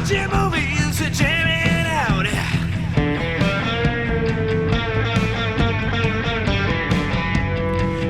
watching movies and jamming out.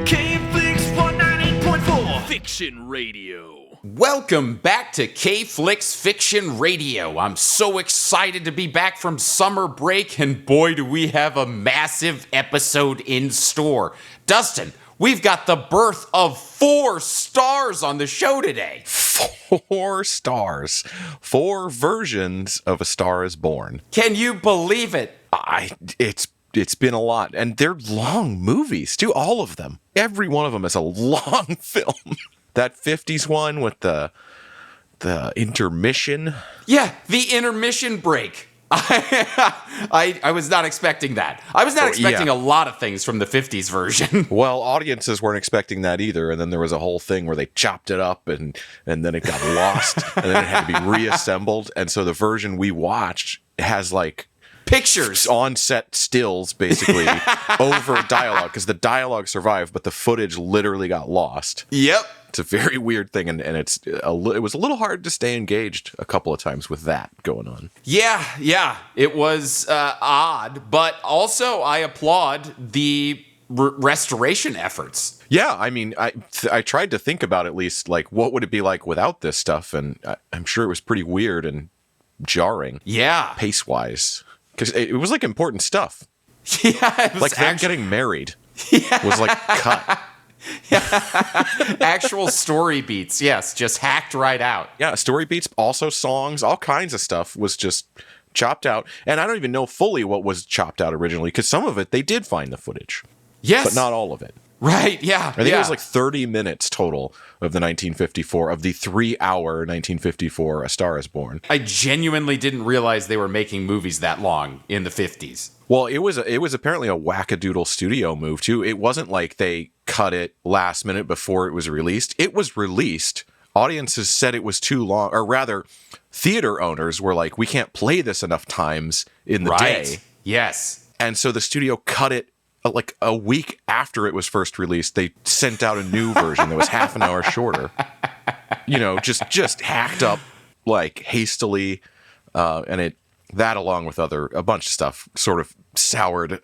K-Flix 198.4 Fiction Radio. Welcome back to K-Flix Fiction Radio. I'm so excited to be back from summer break, and boy, do we have a massive episode in store. Dustin, we've got the birth of 4 stars on the show today. 4 stars. 4 versions of A Star Is Born. Can you believe it? It's been a lot. And they're long movies, too. All of them. Every one of them is a long film. That 50s one with the intermission. Yeah, the intermission break. I was not expecting that. I was not expecting a lot of things from the 50s version. Well, audiences weren't expecting that either, and then there was a whole thing where they chopped it up, and then it got lost, and then it had to be reassembled, and so the version we watched has, like, pictures. On-set stills, basically, over dialogue, because the dialogue survived, but the footage literally got lost. Yep. It's a very weird thing, and it was a little hard to stay engaged a couple of times with that going on. Yeah, it was odd, but also I applaud the restoration efforts. Yeah, I mean, I tried to think about at least, like, what would it be like without this stuff, and I'm sure it was pretty weird and jarring. Yeah. Pace-wise. Because it was, like, important stuff. Yeah. It was like, them getting married was, like, cut. Actual story beats, yes, just hacked right out. Yeah, story beats, also songs, all kinds of stuff was just chopped out. And I don't even know fully what was chopped out originally, because some of it, they did find the footage. Yes. But not all of it. Right, yeah. I think it was like 30 minutes total of the 1954, of the 3-hour 1954 A Star Is Born. I genuinely didn't realize they were making movies that long in the 50s. Well, it was apparently a wackadoodle studio move, too. It wasn't like they cut it last minute before it was released. It was released. Audiences said it was too long, or rather, theater owners were like, we can't play this enough times in the day. Yes. And so the studio cut it like a week after it was first released. They sent out a new version that was half an hour shorter. You know, just hacked up, like, hastily, and that, along with a bunch of stuff, sort of soured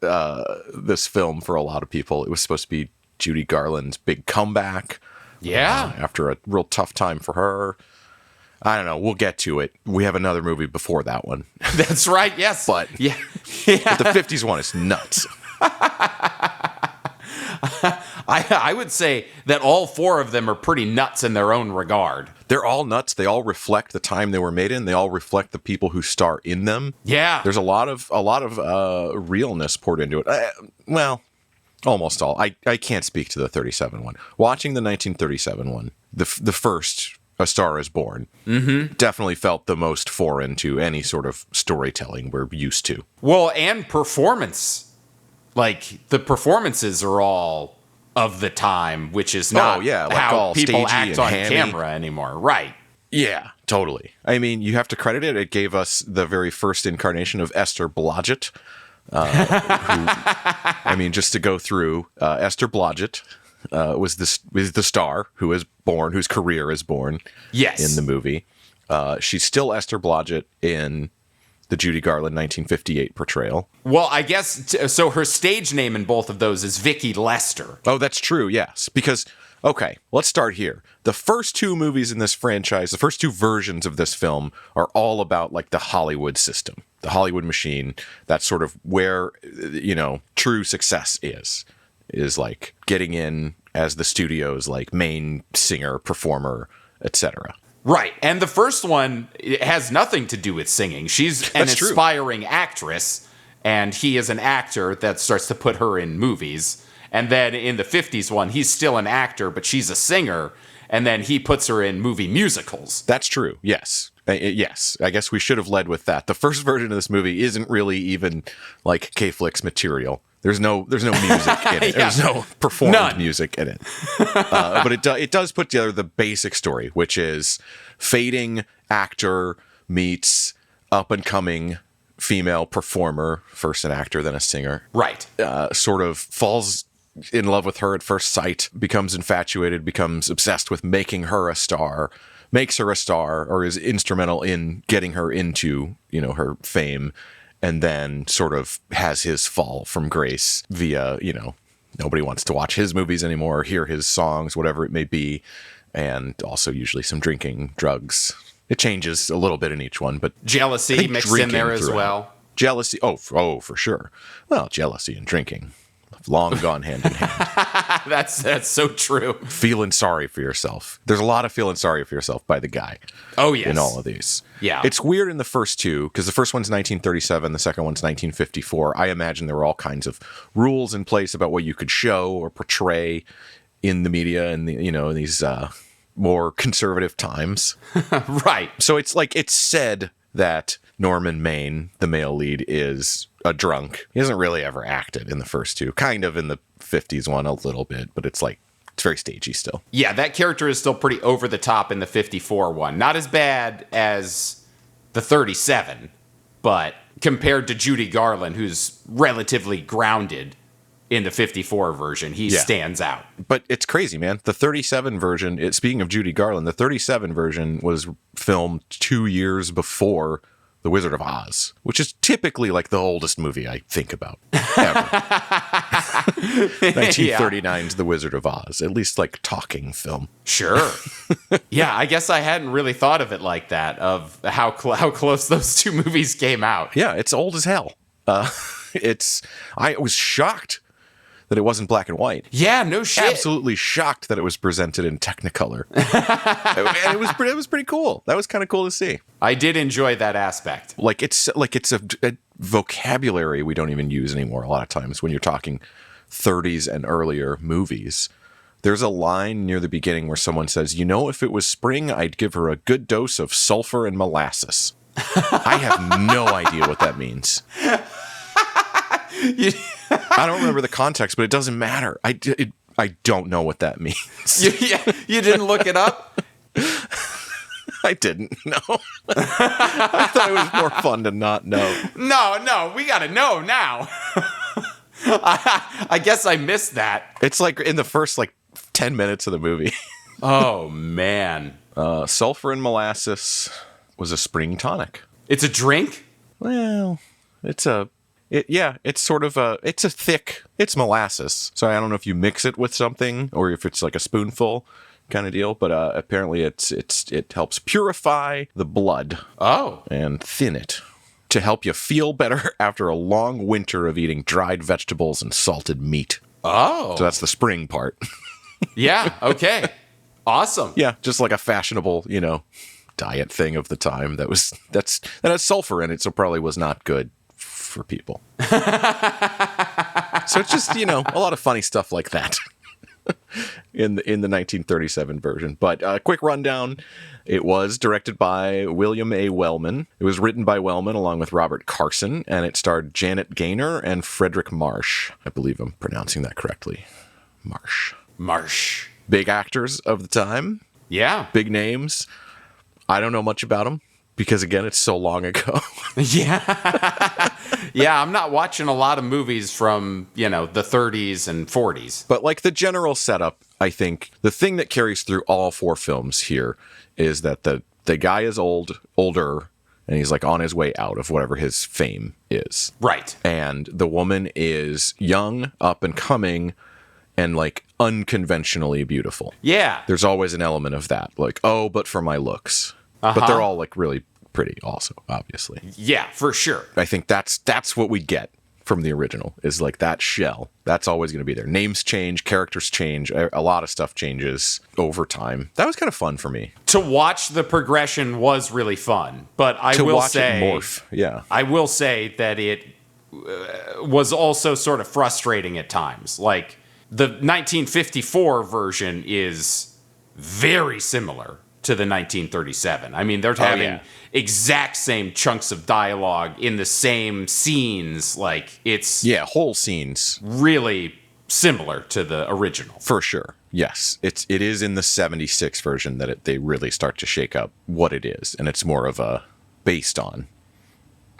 this film for a lot of people. It was supposed to be Judy Garland's big comeback. Yeah. After a real tough time for her. I don't know. We'll get to it. We have another movie before that one. That's right. Yes. But, but the 50s one is nuts. I would say that all 4 of them are pretty nuts in their own regard. They're all nuts. They all reflect the time they were made in. They all reflect the people who star in them. Yeah. There's a lot of realness poured into it. Well, almost all. I can't speak to the 37 one. Watching the 1937 one, the first A Star Is Born, definitely felt the most foreign to any sort of storytelling we're used to. Well, and performance. Like, the performances are all of the time, which is not like how all people stagey act and on hammy. camera anymore. Right. Yeah, totally. I mean, you have to credit it. It gave us the very first incarnation of Esther Blodgett. Just to go through, Esther Blodgett was the star whose career is born in the movie. She's still Esther Blodgett in the Judy Garland 1958 portrayal. Well, I guess, so her stage name in both of those is Vicky Lester. Oh, that's true, yes. Because, okay, let's start here. The first 2 movies in this franchise, the first 2 versions of this film, are all about, like, the Hollywood system, the Hollywood machine. That's sort of where, true success is like getting in as the studio's, like, main singer, performer, etc. Right. And the first one, it has nothing to do with singing. She's an aspiring actress, and he is an actor that starts to put her in movies. And then in the 50s one, he's still an actor, but she's a singer, and then he puts her in movie musicals. That's true, yes. Yes, I guess we should have led with that. The first version of this movie isn't really even, like, K-Flix material. There's no music in it. There's no performed music in it. But it does put together the basic story, which is fading actor meets up-and-coming female performer, first an actor, then a singer. Right. Sort of falls in love with her at first sight, becomes infatuated, becomes obsessed with making her a star, makes her a star or is instrumental in getting her into, her fame, and then sort of has his fall from grace via, nobody wants to watch his movies anymore or hear his songs, whatever it may be. And also usually some drinking, drugs. It changes a little bit in each one, but jealousy mixed in there as well. Jealousy. Oh, for sure. Well, jealousy and drinking have long gone hand in hand. That's so true. Feeling sorry for yourself. There's a lot of feeling sorry for yourself by the guy. Oh, yes. In all of these. Yeah. It's weird in the first two, because the first one's 1937, the second one's 1954. I imagine there were all kinds of rules in place about what you could show or portray in the media and in these more conservative times. Right. So it's said that Norman Maine, the male lead, is a drunk. He hasn't really ever acted in the first two. Kind of in the 50s one a little bit, but it's very stagey still. Yeah, that character is still pretty over the top in the 54 one. Not as bad as the 37, but compared to Judy Garland, who's relatively grounded in the 54 version, he stands out. But it's crazy, man. The 37 version, speaking of Judy Garland, the 37 version was filmed 2 years before The Wizard of Oz, which is typically the oldest movie I think about ever. 1939's The Wizard of Oz, at least talking film. Sure. Yeah, I guess I hadn't really thought of it like that, of how close those two movies came out. Yeah, it's old as hell. I was shocked that it wasn't black and white. Yeah, no shit. Absolutely shocked that it was presented in Technicolor. And it was pretty cool. That was kind of cool to see. I did enjoy that aspect. It's a vocabulary we don't even use anymore a lot of times when you're talking 30s and earlier movies. There's a line near the beginning where someone says, if it was spring, I'd give her a good dose of sulfur and molasses. I have no idea what that means. I don't remember the context, but it doesn't matter. I don't know what that means. You didn't look it up? I didn't know. I thought it was more fun to not know. No, we gotta know now. I guess I missed that. It's in the first 10 minutes of the movie. Oh, man. Sulfur and molasses was a spring tonic. It's a drink? Well, it's it's molasses. So I don't know if you mix it with something or if it's a spoonful kind of deal, but apparently it helps purify the blood. Oh. And thin it to help you feel better after a long winter of eating dried vegetables and salted meat. Oh. So that's the spring part. Yeah, okay. Awesome. Yeah, just a fashionable, diet thing of the time that has sulfur in it, so probably was not good for people. So it's just, a lot of funny stuff like that in the 1937 version. But quick rundown. It was directed by William A. Wellman. It was written by Wellman along with Robert Carson, and it starred Janet Gaynor and Frederick Marsh. I believe I'm pronouncing that correctly. Marsh. Big actors of the time. Yeah. Big names. I don't know much about them. Because, again, it's so long ago. Yeah. Yeah, I'm not watching a lot of movies from, the 30s and 40s. But, the general setup, I think, the thing that carries through all four films here is that the guy is older, and he's, on his way out of whatever his fame is. Right. And the woman is young, up and coming, and, unconventionally beautiful. Yeah. There's always an element of that. But for my looks. Uh-huh. But they're all really pretty also, obviously. Yeah, for sure. I think that's what we get from the original is that shell. That's always going to be there. Names change, characters change, a lot of stuff changes over time. That was kind of fun for me. To watch the progression was really fun, but I will say it morph. Yeah. I will say that it was also sort of frustrating at times. The 1954 version is very similar to the 1937. I mean, they're having exact same chunks of dialogue in the same scenes. It's whole scenes. Really similar to the original. For sure. Yes. It is in the 76 version that they really start to shake up what it is. And it's more of a based on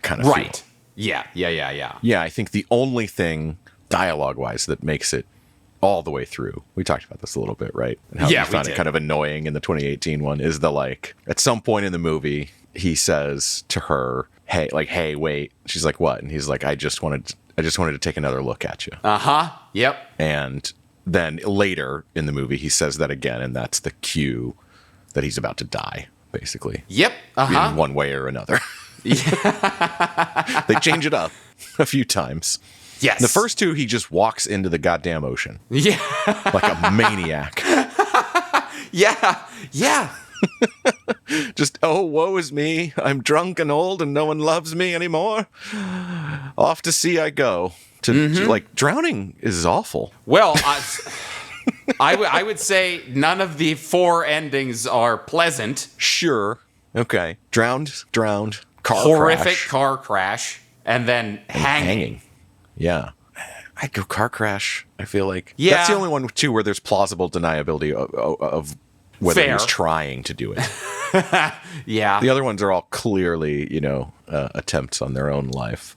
kind of right. feel. Yeah. Yeah, I think the only thing dialogue-wise that makes it all the way through. We talked about this a little bit, right? And how Yeah, you found it kind of annoying in the 2018 one is the like, at some point in the movie, he says to her, hey, wait. She's like, what? And he's like, I just wanted to take another look at you. Uh-huh. Yep. And then later in the movie, he says that again, and that's the cue that he's about to die, basically. Yep. Uh-huh. In one way or another. They change it up a few times. Yes. The first two, he just walks into the goddamn ocean. Yeah. Like a maniac. Yeah. Yeah. Just, oh, woe is me. I'm drunk and old and no one loves me anymore. Off to sea I go. Like, drowning is awful. Well, I would say none of the 4 endings are pleasant. Sure. Okay. Drowned, Horrific car crash, and then hanging. Yeah. I'd go car crash, I feel like. Yeah. That's the only one, too, where there's plausible deniability of whether he was trying to do it. Yeah. The other ones are all clearly, attempts on their own life.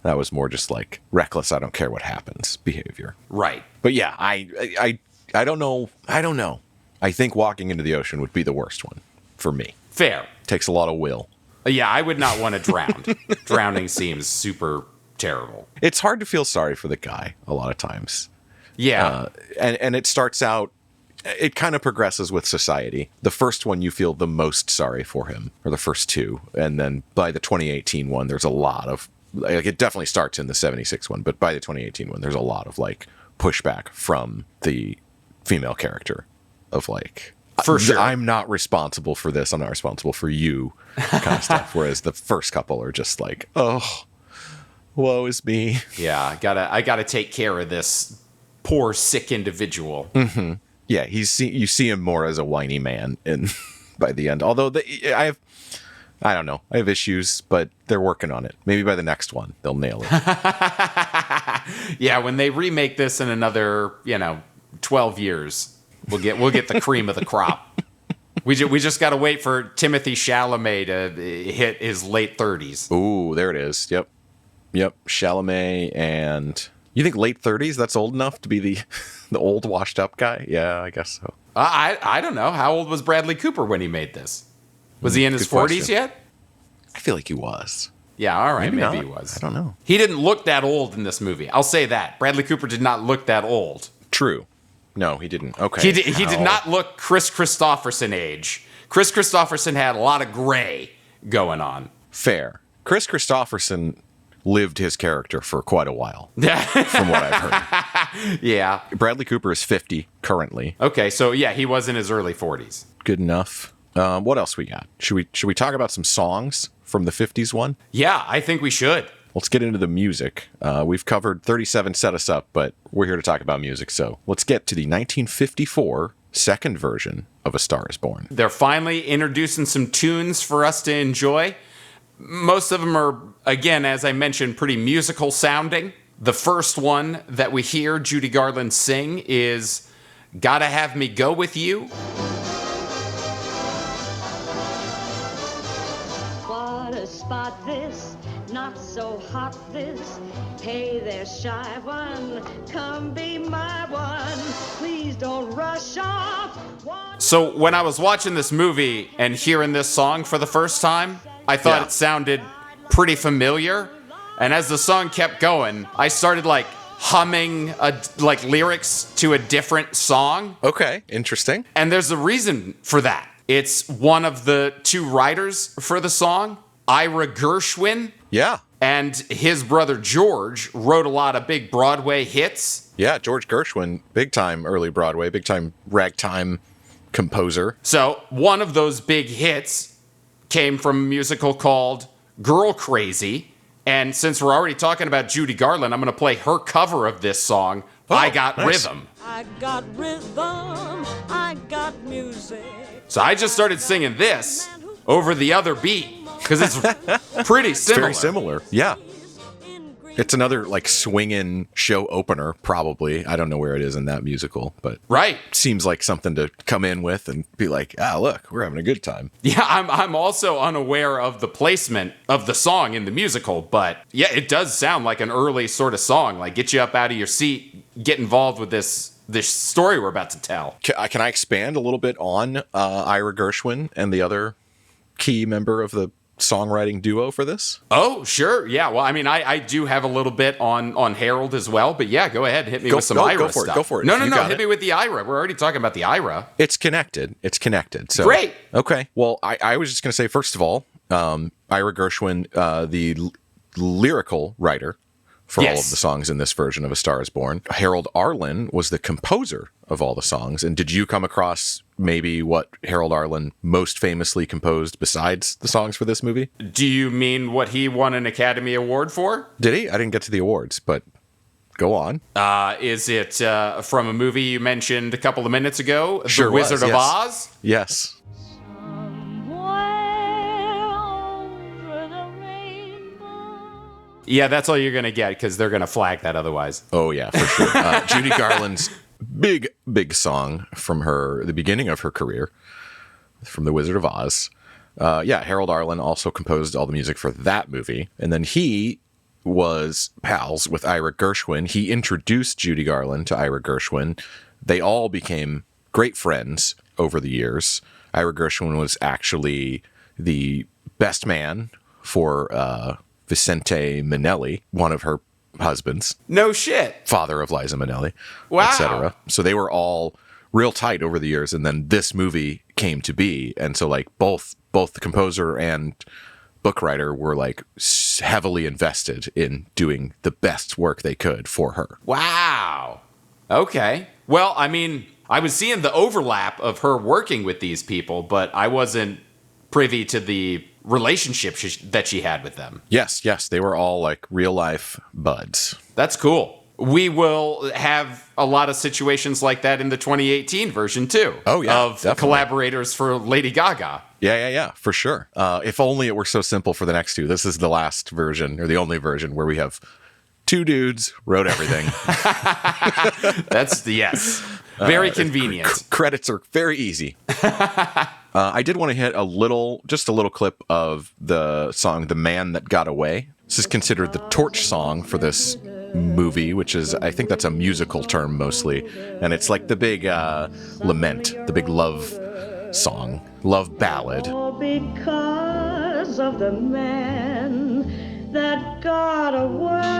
That was more just like reckless, I don't care what happens behavior. Right. But yeah, I don't know. I think walking into the ocean would be the worst one for me. Fair. Takes a lot of will. Yeah, I would not want to drown. Drowning seems super terrible. It's hard to feel sorry for the guy a lot of times. Yeah. And it starts out, it kind of progresses with society. The first one, you feel the most sorry for him, or the first 2. And then by the 2018 one, there's a lot of, like, it definitely starts in the 76 one, but by the 2018 one, there's a lot of, like, pushback from the female character of, like, for sure, I'm not responsible for this, I'm not responsible for you, kind of stuff. Whereas the first couple are just like, oh, woe is me. Yeah, I gotta take care of this poor, sick individual. Mm-hmm. Yeah, you see him more as a whiny man by the end. Although I don't know, I have issues, but they're working on it. Maybe by the next one, they'll nail it. Yeah, when they remake this in another, 12 years, we'll get the cream of the crop. We just got to wait for Timothée Chalamet to hit his late 30s. Ooh, there it is. Yep. Chalamet, and you think late 30s? That's old enough to be the old washed up guy? Yeah, I guess so. I don't know. How old was Bradley Cooper when he made this? Was he in his 40s yet? I feel like he was. Yeah, all right, maybe he was. I don't know. He didn't look that old in this movie. I'll say that. Bradley Cooper did not look that old. True. No, he didn't. Okay. He did not look Chris Christopherson age. Chris Christopherson had a lot of gray going on. Fair. Chris Christopherson lived his character for quite a while, from what I've heard. Yeah. Bradley Cooper is 50 currently. Okay, so yeah, he was in his early 40s. Good enough. What else we got? Should we talk about some songs from the 50s one? Yeah, I think we should. Let's get into the music. We've covered 37 Set Us Up, but we're here to talk about music, so let's get to the 1954 second version of A Star Is Born. They're finally introducing some tunes for us to enjoy. Most of them are, again, as I mentioned, pretty musical sounding. The first one that we hear Judy Garland sing is Gotta Have Me Go With You. What a spot this, not so hot this. Hey there, shy one, come be my one. Please don't rush off. So when I was watching this movie and hearing this song for the first time, I thought it sounded pretty familiar. And as the song kept going, I started like humming like lyrics to a different song. Okay, interesting. And there's a reason for that. It's one of the 2 writers for the song, Ira Gershwin. Yeah. And his brother George wrote a lot of big Broadway hits. Yeah, George Gershwin, big time early Broadway, big time ragtime composer. So one of those big hits came from a musical called Girl Crazy. And since we're already talking about Judy Garland, I'm going to play her cover of this song, I Got Rhythm. I got rhythm, I got music. So I just started singing this over the other beat because it's pretty similar. Very similar, yeah. It's another like swinging show opener, probably. I don't know where it is in that musical, but right, seems like something to come in with and be like, look, we're having a good time. Yeah, I'm also unaware of the placement of the song in the musical, but yeah, it does sound like an early sort of song, like get you up out of your seat, get involved with this this story we're about to tell. Can I expand a little bit on Ira Gershwin and the other key member of the songwriting duo for this? Oh, sure. Yeah. Well, I mean, I do have a little bit on Harold as well, but yeah, go ahead. Hit me with some Ira stuff. Go for it. No. Hit me with the Ira. We're already talking about the Ira. It's connected. So great. Okay. Well, I was just going to say, first of all, Ira Gershwin, the lyrical writer for all of the songs in this version of A Star Is Born. Harold Arlen was the composer of all the songs. And did you come across maybe what Harold Arlen most famously composed besides the songs for this movie? Do you mean what he won an Academy Award for? Did he? I didn't get to the awards, but go on. Is it from a movie you mentioned a couple of minutes ago? Sure The Wizard of Oz? Yes. Yeah, that's all you're going to get because they're going to flag that otherwise. Oh, yeah, for sure. Judy Garland's big song from the beginning of her career, from The Wizard of Oz. Harold Arlen also composed all the music for that movie. And then he was pals with Ira Gershwin. He introduced Judy Garland to Ira Gershwin. They all became great friends over the years. Ira Gershwin was actually the best man for Vicente Minnelli, one of her husbands. No shit. Father of Liza Minnelli, wow. etc. So they were all real tight over the years, and then this movie came to be, and so like both the composer and book writer were like heavily invested in doing the best work they could for her. Wow. Okay. Well, I mean, I was seeing the overlap of her working with these people, but I wasn't privy to the relationship that she had with them. Yes, they were all like real life buds. That's cool. We will have a lot of situations like that in the 2018 version too. Oh yeah, of definitely. Collaborators for Lady Gaga. Yeah, for sure. If only it were so simple for the next two. This is the last version, or the only version, where we have two dudes wrote everything. That's yes. Very convenient. Credits are very easy. I did want to hit just a little clip of the song "The Man That Got Away." This is considered the torch song for this movie, which is, I think that's a musical term mostly, and it's like the big lament, the big love song, love ballad. All because of the man that got away.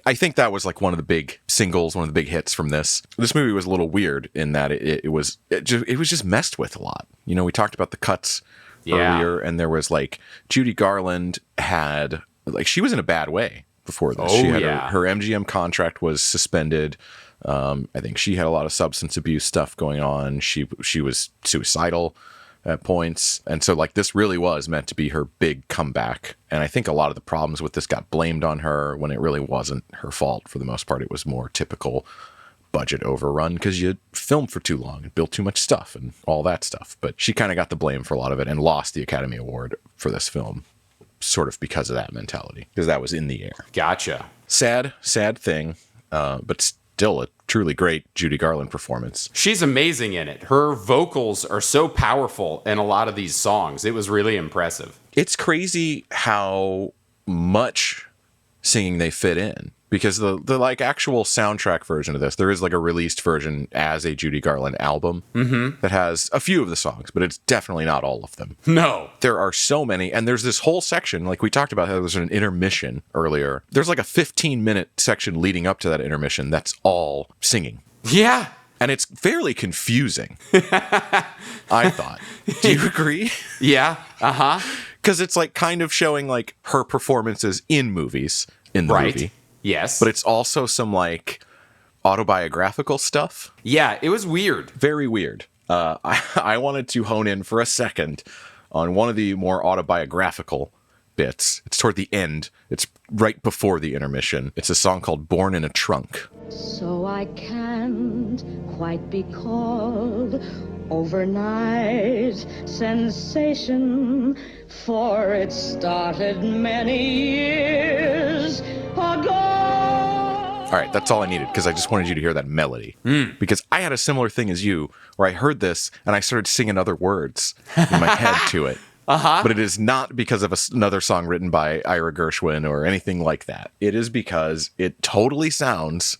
I think that was like one of the big singles, one of the big hits from this. This movie was a little weird in that it was just messed with a lot. You know, we talked about the cuts earlier, and there was like Judy Garland had like, she was in a bad way before this. She had her MGM contract was suspended. I think she had a lot of substance abuse stuff going on. She was suicidal at points. And so like this really was meant to be her big comeback. And I think a lot of the problems with this got blamed on her when it really wasn't her fault. For the most part, it was more typical budget overrun because you filmed for too long and built too much stuff and all that stuff. But she kind of got the blame for a lot of it and lost the Academy Award for this film sort of because of that mentality, because that was in the air. Gotcha. Sad thing, but still a truly great Judy Garland performance. She's amazing in it. Her vocals are so powerful in a lot of these songs. It was really impressive. It's crazy how much singing they fit in, because the like actual soundtrack version of this, there is like a released version as a Judy Garland album that has a few of the songs, but it's definitely not all of them. No. There are so many, and there's this whole section, like we talked about how there's an intermission earlier. There's like a 15-minute section leading up to that intermission that's all singing. Yeah. And it's fairly confusing, I thought. Do you agree? Yeah. Uh-huh. Because it's like kind of showing like her performances in movies in the movie. Yes. But it's also some like autobiographical stuff. Yeah, it was weird. Very weird. I wanted to hone in for a second on one of the more autobiographical bits. It's toward the end. It's right before the intermission. It's a song called Born in a Trunk. So I can't quite be called overnight sensation, for it started many years ago. All right, that's all I needed, because I just wanted you to hear that melody. Because I had a similar thing as you, where I heard this and I started singing other words in my head to it. But it is not because of another song written by Ira Gershwin or anything like that. It is because it totally sounds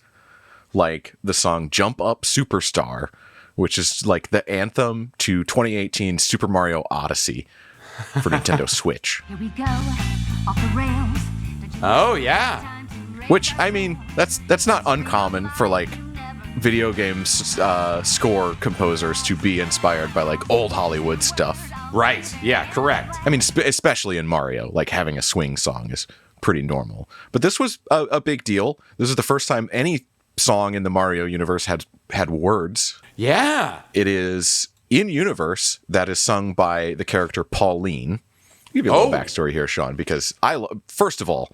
like the song Jump Up Superstar, which is like the anthem to 2018 Super Mario Odyssey for Nintendo Switch. Here we go, off the rails. Oh, yeah. Which, I mean, that's not uncommon for like video games score composers to be inspired by like old Hollywood stuff. Right. Yeah, correct. I mean, especially in Mario, like having a swing song is pretty normal. But this was a big deal. This is the first time any song in the Mario universe had words. Yeah. It is in universe that is sung by the character Pauline. I'll give you a little backstory here, Sean, because first of all,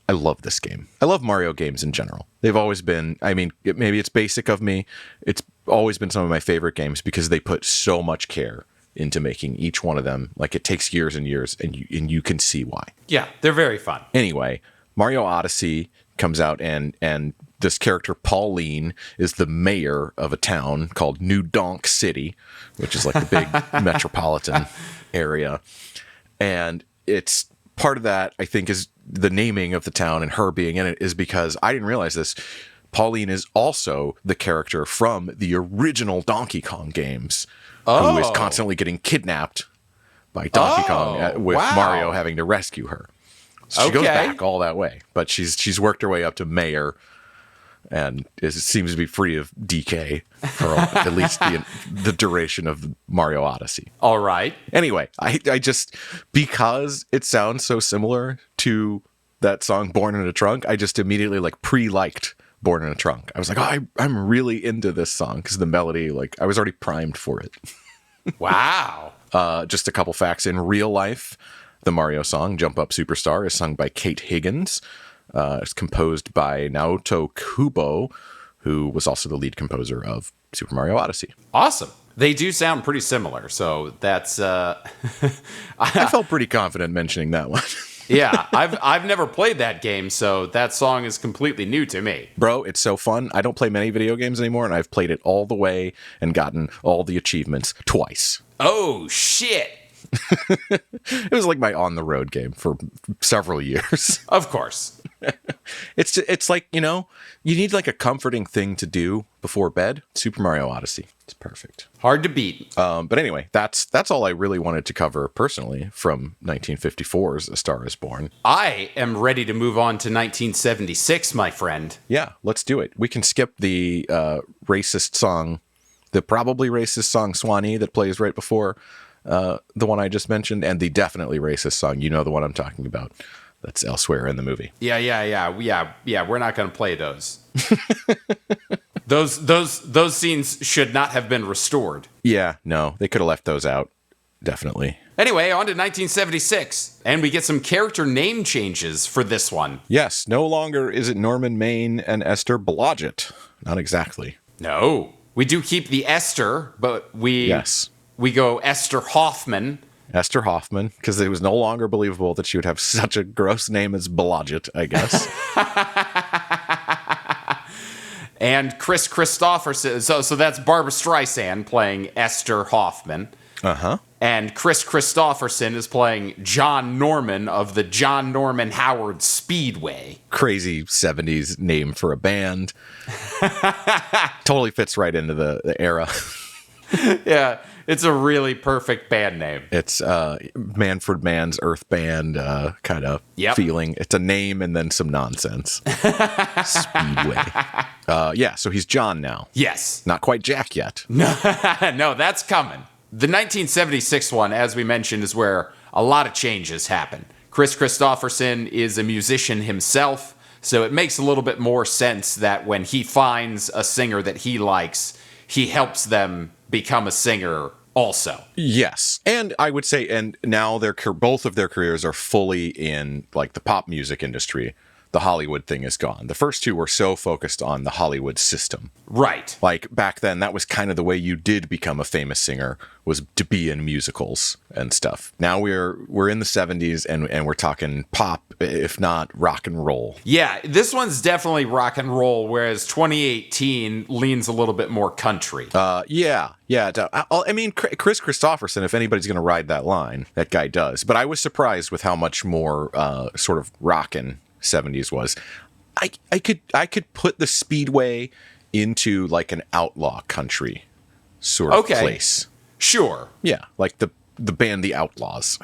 I love this game. I love Mario games in general. They've always been, I mean, maybe it's basic of me. It's always been some of my favorite games because they put so much care into making each one of them. Like, it takes years and years, and you can see why. Yeah, they're very fun. Anyway, Mario Odyssey comes out, and this character, Pauline, is the mayor of a town called New Donk City, which is like the big metropolitan area. And it's part of that, I think, is the naming of the town and her being in it is because I didn't realize this. Pauline is also the character from the original Donkey Kong games, who is constantly getting kidnapped by Donkey Kong with Mario having to rescue her. So she goes back all that way, but she's worked her way up to mayor and seems to be free of DK for at least the duration of Mario Odyssey. All right. Anyway, I just, because it sounds so similar to that song Born in a Trunk, I just immediately like pre-liked Born in a Trunk. I was like, oh, I'm really into this song because the melody, like, I was already primed for it. Wow. Just a couple facts. In real life, the Mario song Jump Up Superstar is sung by Kate Higgins. It's composed by Naoto Kubo, who was also the lead composer of Super Mario Odyssey. Awesome. They do sound pretty similar, so that's... I felt pretty confident mentioning that one. Yeah, I've never played that game, so that song is completely new to me. Bro, it's so fun. I don't play many video games anymore, and I've played it all the way and gotten all the achievements twice. Oh, shit. It was like my on-the-road game for several years. Of course. It's like, you know, you need like a comforting thing to do before bed. Super Mario Odyssey. It's perfect. Hard to beat. But anyway, that's all I really wanted to cover personally from 1954's A Star Is Born. I am ready to move on to 1976, my friend. Yeah, let's do it. We can skip the racist song, the probably racist song Swanee that plays right before the one I just mentioned, and the definitely racist song. You know the one I'm talking about. That's elsewhere in the movie. Yeah. We're not going to play those. Those scenes should not have been restored. Yeah, no, they could have left those out. Definitely. Anyway, on to 1976, and we get some character name changes for this one. Yes, no longer is it Norman Maine and Esther Blodgett. Not exactly. No, we do keep the Esther, but we go Esther Hoffman. Esther Hoffman, because it was no longer believable that she would have such a gross name as Blodgett, I guess. And Chris Christopherson, so that's Barbra Streisand playing Esther Hoffman. Uh-huh. And Chris Christopherson is playing John Norman of the John Norman Howard Speedway. Crazy 70s name for a band. Totally fits right into the era. Yeah, it's a really perfect band name. It's Manfred Mann's Earth Band kind of feeling. It's a name and then some nonsense. Speedway. Yeah, so he's John now. Yes. Not quite Jack yet. No, that's coming. The 1976 one, as we mentioned, is where a lot of changes happen. Chris Christopherson is a musician himself, so it makes a little bit more sense that when he finds a singer that he likes, he helps them become a singer also. Yes. And I would say, and now both of their careers are fully in like the pop music industry. the Hollywood thing is gone. The first two were so focused on the Hollywood system. Right. Like back then, that was kind of the way you did become a famous singer, was to be in musicals and stuff. Now we're in the 70s and we're talking pop, if not rock and roll. Yeah, this one's definitely rock and roll, whereas 2018 leans a little bit more country. Yeah. I mean, Chris Christopherson, if anybody's going to ride that line, that guy does. But I was surprised with how much more sort of rockin' 70s was. I could put the Speedway into like an outlaw country sort of place. Sure. Yeah, like the band The Outlaws.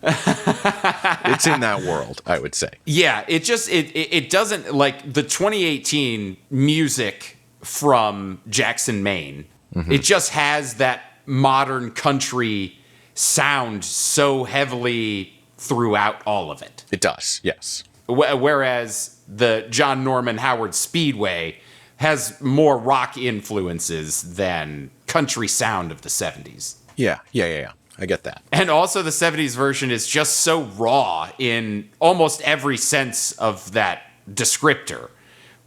It's in that world, I would say. Yeah, it doesn't, like the 2018 music from Jackson, Maine. Mm-hmm. It just has that modern country sound so heavily throughout all of it. It does, yes. Whereas the John Norman Howard Speedway has more rock influences than country sound of the 70s. Yeah. I get that. And also the 70s version is just so raw in almost every sense of that descriptor.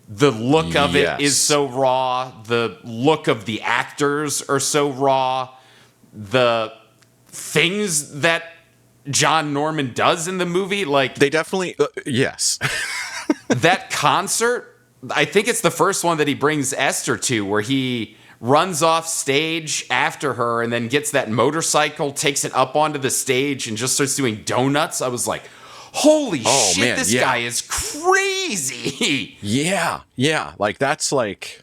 The look of it is so raw. The look of the actors are so raw. The things that John Norman does in the movie, like... They definitely... yes. That concert, I think it's the first one that he brings Esther to, where he runs off stage after her and then gets that motorcycle, takes it up onto the stage, and just starts doing donuts. I was like... Holy shit, man, this guy is crazy. Yeah. Like, that's like...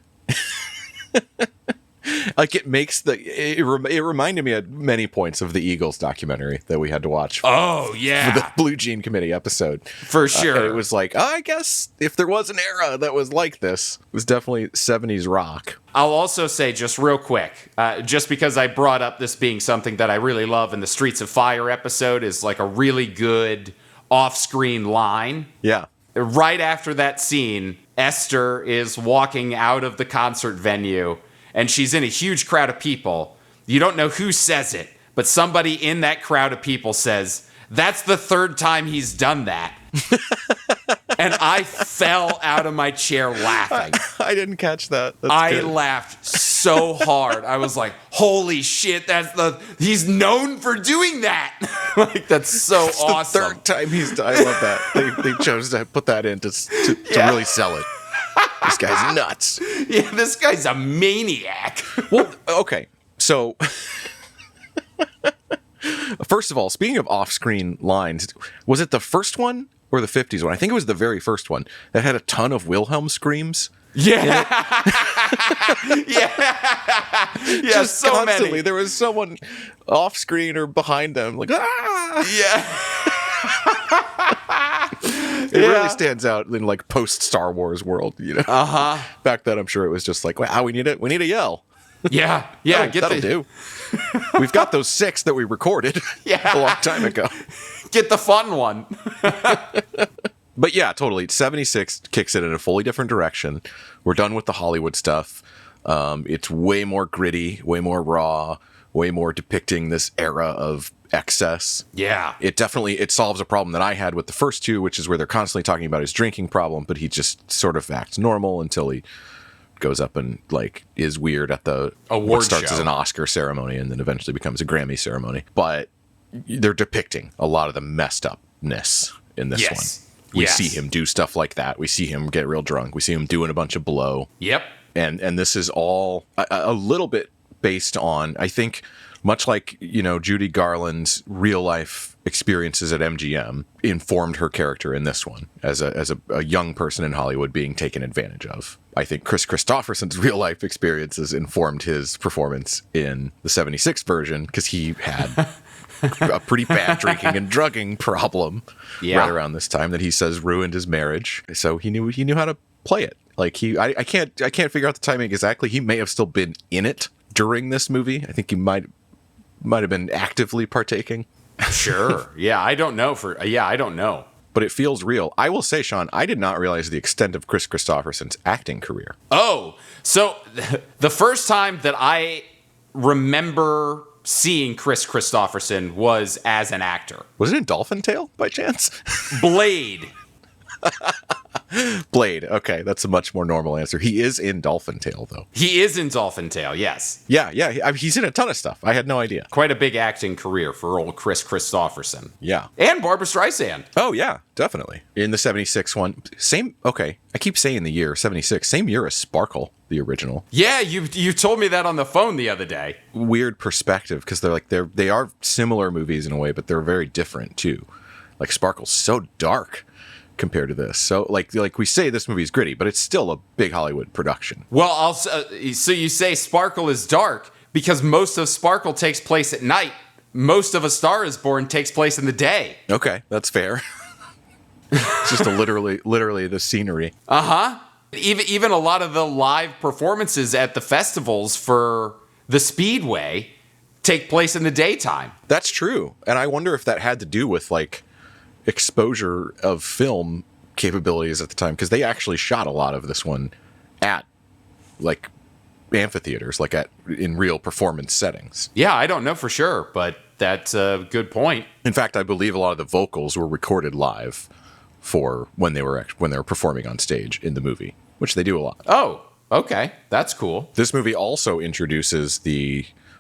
like, it makes it reminded me at many points of the Eagles documentary that we had to watch. Oh, yeah. For the Blue Jean Committee episode. For sure. It was like, I guess if there was an era that was like this, it was definitely 70s rock. I'll also say, just real quick, just because I brought up this being something that I really love in the Streets of Fire episode is like a really good... off-screen line. Yeah. Right after that scene, Esther is walking out of the concert venue, and she's in a huge crowd of people. You don't know who says it, but somebody in that crowd of people says, "That's the third time he's done that." And I fell out of my chair laughing. I didn't catch that. I laughed so hard. I was like, holy shit, he's known for doing that. Like, that's so awesome. The third time he's done. I love that. They chose to put that in to really sell it. This guy's nuts. Yeah, this guy's a maniac. Well, okay. So, first of all, speaking of off-screen lines, was it the first one or the 50s one? I think it was the very first one that had a ton of Wilhelm screams. Yeah. Yeah. Just so constantly. many. There was someone off screen or behind them, like, ah! Yeah. It really stands out in like post Star Wars world, you know. Uh-huh. Back then, I'm sure it was just like, wow, we need a yell. Yeah. That'll do. We've got those 6 that we recorded a long time ago. Get the fun one. But yeah, totally. 76 kicks it in a fully different direction. We're done with the Hollywood stuff. It's way more gritty, way more raw, way more depicting this era of excess. Yeah. It solves a problem that I had with the first two, which is where they're constantly talking about his drinking problem, but he just sort of acts normal until he goes up and like is weird at the award what starts show. As an Oscar ceremony and then eventually becomes a Grammy ceremony. But they're depicting a lot of the messed upness in this one. We see him do stuff like that. We see him get real drunk. We see him doing a bunch of blow. Yep. And this is all a little bit based on, I think, much like, you know, Judy Garland's real life experiences at MGM informed her character in this one as a young person in Hollywood being taken advantage of. I think Chris Christopherson's real life experiences informed his performance in the 76 version because he had a pretty bad drinking and drugging problem right around this time that he says ruined his marriage. So he knew how to play it. Like I can't figure out the timing exactly. He may have still been in it during this movie. I think he might have been actively partaking. Sure. Yeah, I don't know. I don't know. But it feels real. I will say, Sean, I did not realize the extent of Chris Christopherson's acting career. Oh, so the first time that I remember seeing Chris Christopherson was as an actor. Was it in Dolphin Tale by chance? Blade. Blade. Okay, that's a much more normal answer. He is in Dolphin Tale, though. He is in Dolphin Tale, yes. Yeah. He's in a ton of stuff. I had no idea. Quite a big acting career for old Chris Christopherson. Yeah. And Barbra Streisand. Oh, yeah, definitely. In the 76 one. Same, okay. I keep saying the year, 76. Same year as Sparkle, the original. Yeah, you told me that on the phone the other day. Weird perspective, because they are similar movies in a way, but they're very different, too. Like, Sparkle's so dark compared to this. So like we say, this movie is gritty, but it's still a big Hollywood production. Well, so you say Sparkle is dark because most of Sparkle takes place at night. Most of A Star Is Born takes place in the day. Okay, that's fair. It's just literally the scenery. Even a lot of the live performances at the festivals for the Speedway take place in the daytime. That's true. And I wonder if that had to do with like exposure of film capabilities at the time, because they actually shot a lot of this one at like amphitheaters, like in real performance settings. Yeah, I don't know for sure, but that's a good point. In fact, I believe a lot of the vocals were recorded live for when they were performing on stage in the movie, which they do a lot. Oh, okay, that's cool. This movie also introduces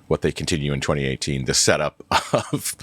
what they continue in 2018, the setup of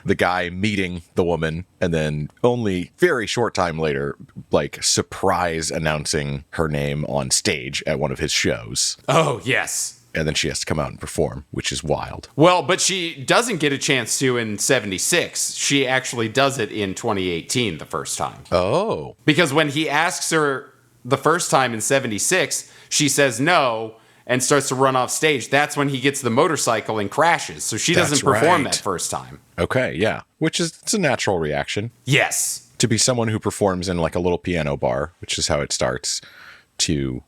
the guy meeting the woman and then only very short time later, like surprise announcing her name on stage at one of his shows. Oh, yes. And then she has to come out and perform, which is wild. Well, but she doesn't get a chance to in 76. She actually does it in 2018 the first time. Oh. Because when he asks her the first time in 76, she says no and starts to run off stage. That's when he gets the motorcycle and crashes. So she doesn't perform that first time. Okay, yeah. It's a natural reaction. Yes. To be someone who performs in like a little piano bar, which is how it starts, to,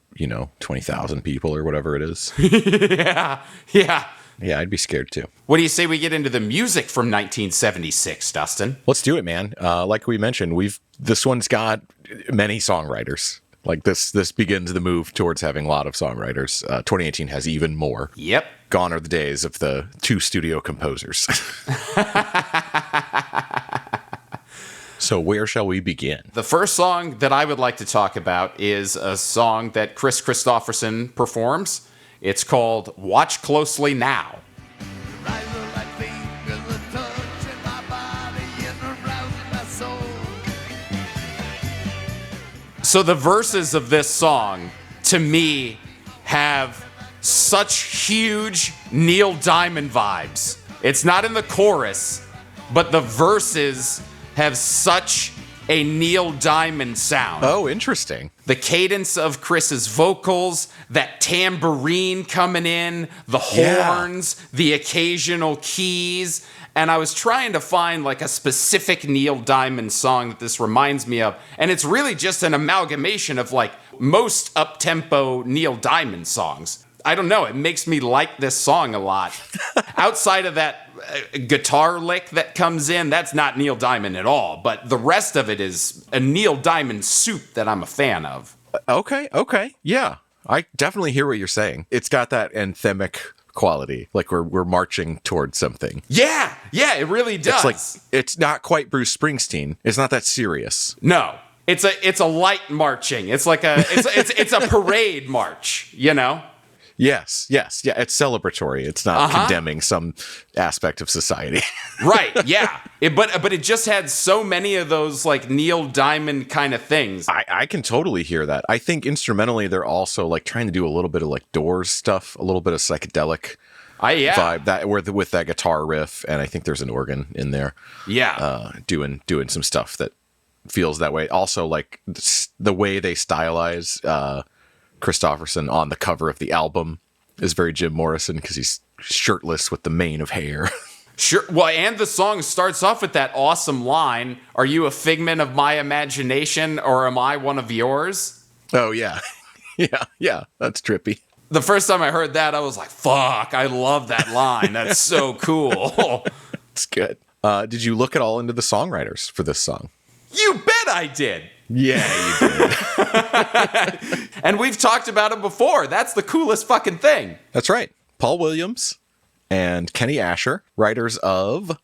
20,000 people or whatever it is. Yeah. Yeah, I'd be scared too. What do you say we get into the music from 1976, Dustin? Let's do it, man. Like we mentioned, this one's got many songwriters. Like this begins the move towards having a lot of songwriters. 2018 has even more. Yep. Gone are the days of the 2 studio composers. So where shall we begin? The first song that I would like to talk about is a song that Chris Christopherson performs. It's called Watch Closely Now. So the verses of this song, to me, have such huge Neil Diamond vibes. It's not in the chorus, but the verses have such a Neil Diamond sound. Oh, interesting. The cadence of Chris's vocals, that tambourine coming in, the horns, the occasional keys. And I was trying to find like a specific Neil Diamond song that this reminds me of. And it's really just an amalgamation of like most up-tempo Neil Diamond songs. I don't know. It makes me like this song a lot. Outside of that guitar lick that comes in, that's not Neil Diamond at all. But the rest of it is a Neil Diamond soup that I'm a fan of. Okay. Yeah, I definitely hear what you're saying. It's got that anthemic quality, like we're marching towards something. Yeah, it really does. It's like, it's not quite Bruce Springsteen. It's not that serious. No, it's a light marching. It's like it's a parade march, Yes. Yeah, it's celebratory. It's not condemning some aspect of society. Right, yeah. But it just had so many of those like Neil Diamond kind of things. I can totally hear that. I think instrumentally they're also like trying to do a little bit of like Doors stuff, a little bit of psychedelic vibe that with that guitar riff, and I think there's an organ in there. Yeah. Doing some stuff that feels that way. Also, like the way they stylize Christopherson on the cover of the album is very Jim Morrison, because he's shirtless with the mane of hair. Sure. Well, and the song starts off with that awesome line, "Are you a figment of my imagination, or am I one of yours?" Oh, yeah. Yeah, that's trippy. The first time I heard that, I was like, fuck, I love that line. That's so cool. It's good. Did you look at all into the songwriters for this song? You bet I did. Yeah, you did. And we've talked about it before. That's the coolest fucking thing. That's right. Paul Williams and Kenny Asher, writers of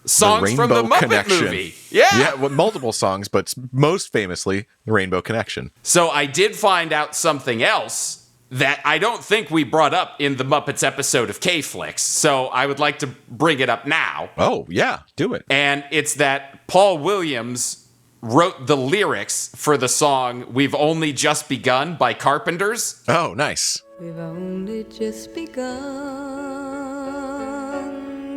songs from the Muppet movie. Yeah, well, multiple songs, but most famously, The Rainbow Connection. So I did find out something else that I don't think we brought up in the Muppets episode of K-Flicks, so I would like to bring it up now. Oh, yeah, do it. And it's that Paul Williams wrote the lyrics for the song We've Only Just Begun by Carpenters. Oh, nice. We've only just begun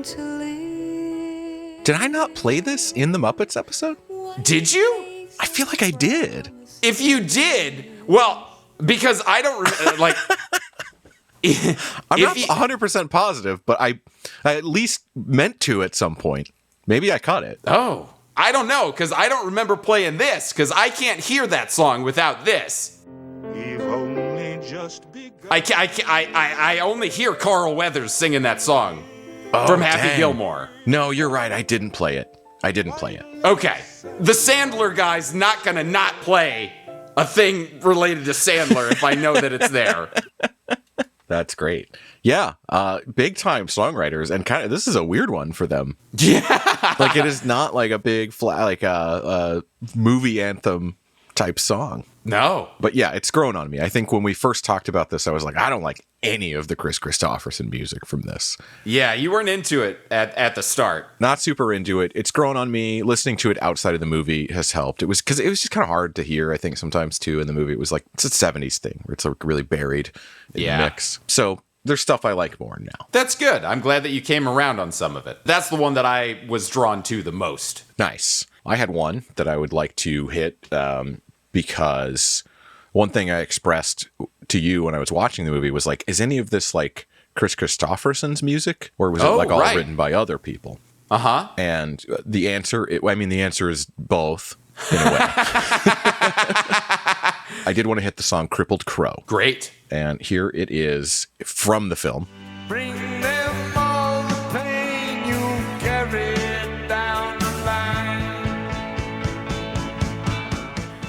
to live. Did I not play this in the Muppets episode? Did you? I feel like I did. If you did, well, because I don't like. I'm not 100% positive, but I at least meant to at some point. Maybe I caught it. Oh, I don't know, because I don't remember playing this, because I can't hear that song without this. We've only just begun. I only hear Carl Weathers singing that song from Happy Gilmore. No, you're right. I didn't play it. Okay. The Sandler guy's not going to not play a thing related to Sandler if I know that it's there. That's great. Yeah, big time songwriters, and kind of this is a weird one for them. Yeah, like it is not like a big like a movie anthem type song. No, but yeah, it's grown on me. I think when we first talked about this, I was like, I don't like any of the Chris Christopherson music from this. Yeah, you weren't into it at the start. Not super into it. It's grown on me. Listening to it outside of the movie has helped. It was because it was just kind of hard to hear, I think, sometimes too in the movie. It was like, it's a 70s thing where it's like really buried in the mix. So there's stuff I like more now. That's good. I'm glad that you came around on some of it. That's the one that I was drawn to the most. Nice. I had one that I would like to hit because one thing I expressed to you when I was watching the movie was like, is any of this like Chris Christopherson's music, or was it like all written by other people? Uh-huh. And the answer, the answer is both in a way. I did want to hit the song Crippled Crow. Great. And here it is from the film. Bring them all the pain you carried down the line.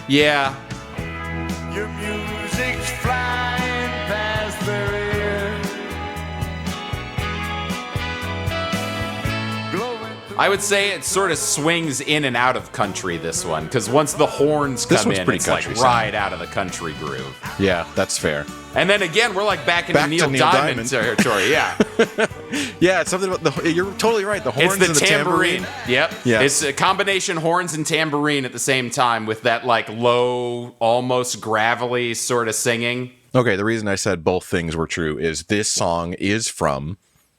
Yeah. Your music's flying past their ears. I would say it sort of swings in and out of country, this one, because once the horns come in, it's like right out of the country groove. Yeah, that's fair. And then again, we're like back into Neil Diamond territory. Yeah. Yeah, it's something about you're totally right. The horns it's the and the tambourine. Yep. Yeah. It's a combination horns and tambourine at the same time with that like low, almost gravelly sort of singing. Okay, the reason I said both things were true is this song is from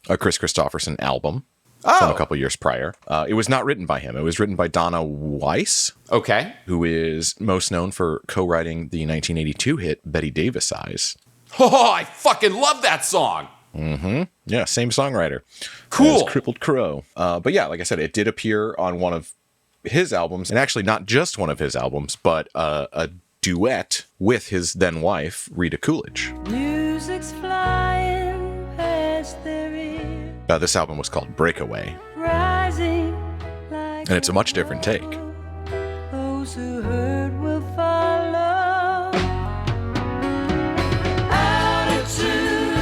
a Chris Christopherson album from a couple years prior. It was not written by him. It was written by Donna Weiss. Okay. Who is most known for co-writing the 1982 hit Betty Davis Eyes. Oh, I fucking love that song. Mm-hmm. Yeah, same songwriter. Cool. As Crippled Crow. But yeah, like I said, it did appear on one of his albums, and actually not just one of his albums, but a duet with his then wife, Rita Coolidge. Music's flying past their ears. This album was called Breakaway. Rising like and it's a much different take. Those who heard will follow. Attitude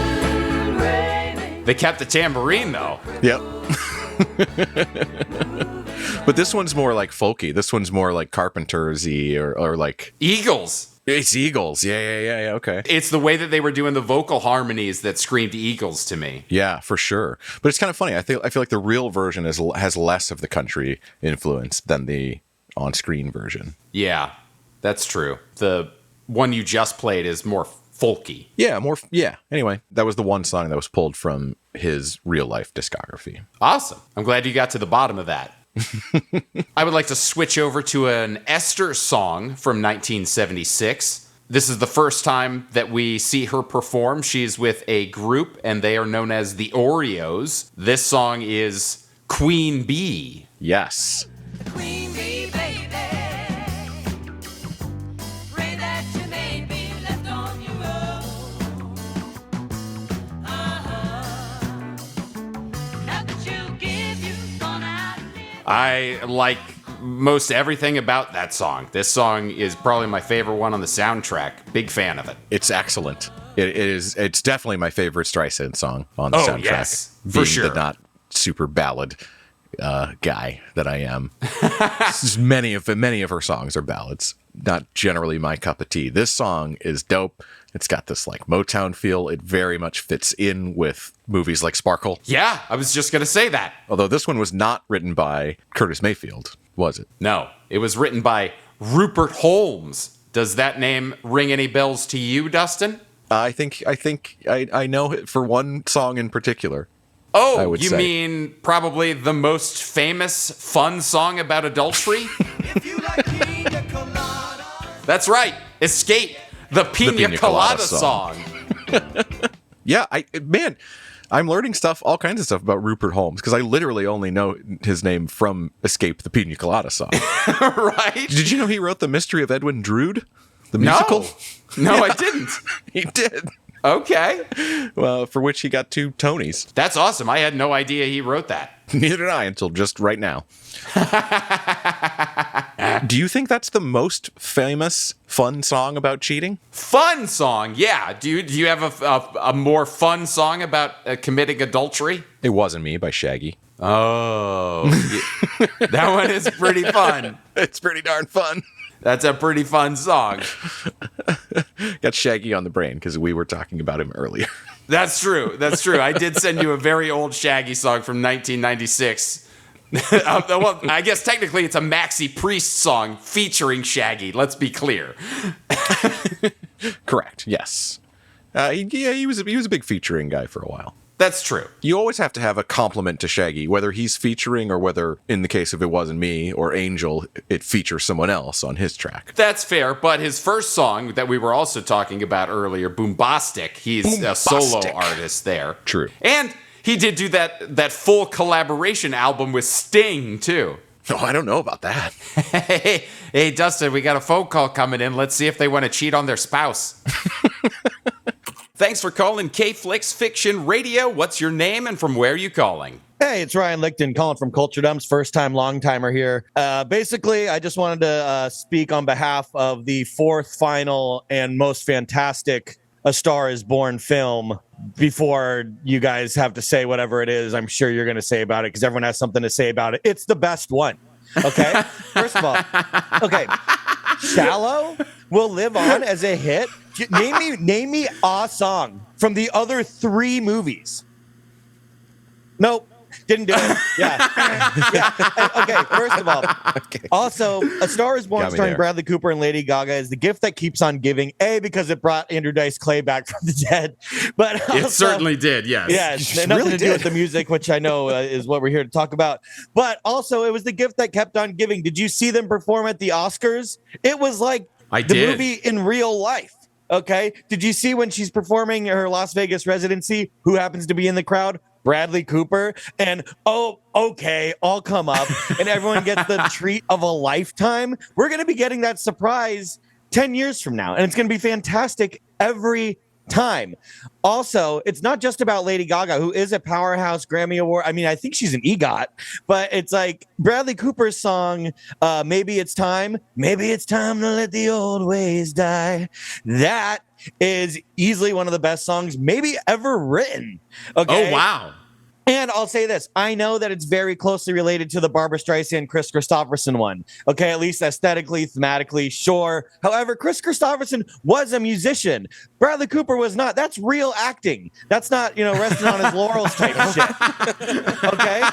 raving. They kept the tambourine, though. Yep. But this one's more like folky. This one's more like Carpenters-y or like... Eagles. It's Eagles. Yeah, okay. It's the way that they were doing the vocal harmonies that screamed Eagles to me. Yeah, for sure. But it's kind of funny. I feel like the real version has less of the country influence than the on-screen version. Yeah, that's true. The one you just played is more folky. Yeah, yeah. Anyway, that was the one song that was pulled from his real-life discography. Awesome. I'm glad you got to the bottom of that. I would like to switch over to an Esther song from 1976. This is the first time that we see her perform. She's with a group, and they are known as the Oreos. This song is Queen Bee. Yes. Queen bee, baby. Pray that you may be left on your own. Not that you give, you've gone out and lived. I like most everything about that song. This song is probably my favorite one on the soundtrack. Big fan of it. It's excellent. It's definitely my favorite Streisand song on the soundtrack. Yes, for being sure. the not super ballad guy that I am. many of her songs are ballads. Not generally my cup of tea. This song is dope. It's got this like Motown feel. It very much fits in with movies like Sparkle. Yeah, I was just going to say that. Although this one was not written by Curtis Mayfield, was it? No, it was written by Rupert Holmes. Does that name ring any bells to you, Dustin? I think I know it for one song in particular. Oh, you mean probably the most famous fun song about adultery? If you like pina colada. That's right. Escape, the Pina Colada song. Yeah, I'm learning all kinds of stuff about Rupert Holmes because I literally only know his name from Escape, the Pina Colada song. Right? Did you know he wrote The Mystery of Edwin Drood, the musical? No, I didn't. He did. Okay. Well, for which he got 2 Tonys. That's awesome. I had no idea he wrote that. Neither did I until just right now. Do you think that's the most famous fun song about cheating? Fun song, yeah. Do you have a more fun song about committing adultery? It Wasn't Me by Shaggy. Oh, that one is pretty fun. It's pretty darn fun. That's a pretty fun song. Got Shaggy on the brain because we were talking about him earlier. That's true. I did send you a very old Shaggy song from 1996. Well, I guess technically it's a Maxi Priest song featuring Shaggy. Let's be clear. Correct. Yes. He was a big featuring guy for a while. That's true. You always have to have a compliment to Shaggy, whether he's featuring or whether, in the case of It Wasn't Me or Angel, it features someone else on his track. That's fair, but his first song that we were also talking about earlier, Boombastic, he's a solo artist there. True. And he did do that full collaboration album with Sting, too. Oh, I don't know about that. Hey, Dustin, we got a phone call coming in. Let's see if they want to cheat on their spouse. Thanks for calling K-Flix Fiction Radio. What's your name and from where are you calling? Hey, it's Ryan Lichtman calling from Culture Dumps, first time, long timer here. Basically, I just wanted to speak on behalf of the 4th final and most fantastic A Star Is Born film before you guys have to say whatever it is I'm sure you're going to say about it because everyone has something to say about it. It's the best one. Okay? First of all, okay, Shallow will live on as a hit. Name me a song from the other 3 movies. Nope. Didn't do it. Yeah. Okay, first of all. Okay. Also, A Star Is Born starring Bradley Cooper and Lady Gaga is the gift that keeps on giving. A, because it brought Andrew Dice Clay back from the dead. But also, it certainly did, yes. Yeah, it's nothing to do with the music, which I know is what we're here to talk about. But also, it was the gift that kept on giving. Did you see them perform at the Oscars? It was like movie in real life. Okay. Did you see when she's performing her Las Vegas residency? Who happens to be in the crowd? Bradley Cooper. And okay, I'll come up and everyone gets the treat of a lifetime. We're going to be getting that surprise 10 years from now. And it's going to be fantastic every time. Also, it's not just about Lady Gaga, who is a powerhouse Grammy Award. I mean, I think she's an EGOT, but it's like Bradley Cooper's song, Maybe It's Time to Let the Old Ways Die. That is easily one of the best songs maybe ever written. Okay. Oh, wow. And I'll say this. I know that it's very closely related to the Barbra Streisand, Chris Christopherson one. Okay, at least aesthetically, thematically, sure. However, Chris Christopherson was a musician. Bradley Cooper was not. That's real acting. That's not, resting on his laurels type of shit. Okay?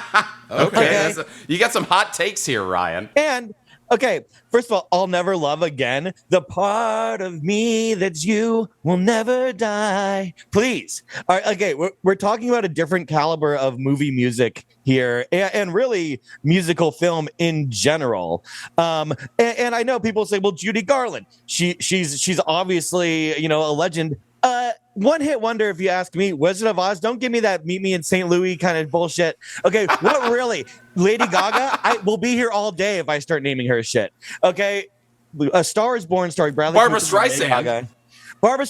Okay. You got some hot takes here, Ryan. And okay, first of all, I'll never love again. The part of me that's you will never die. Please. All right, okay, we're talking about a different caliber of movie music here and really musical film in general. And I know people say, well, Judy Garland, she's obviously, a legend. One hit wonder, if you ask me. Wizard of Oz, don't give me that meet me in St. Louis kind of bullshit. Okay, what really? Lady Gaga, I will be here all day if I start naming her shit. Okay, A Star Is Born starring Bradley Barbra Cooper, Streisand.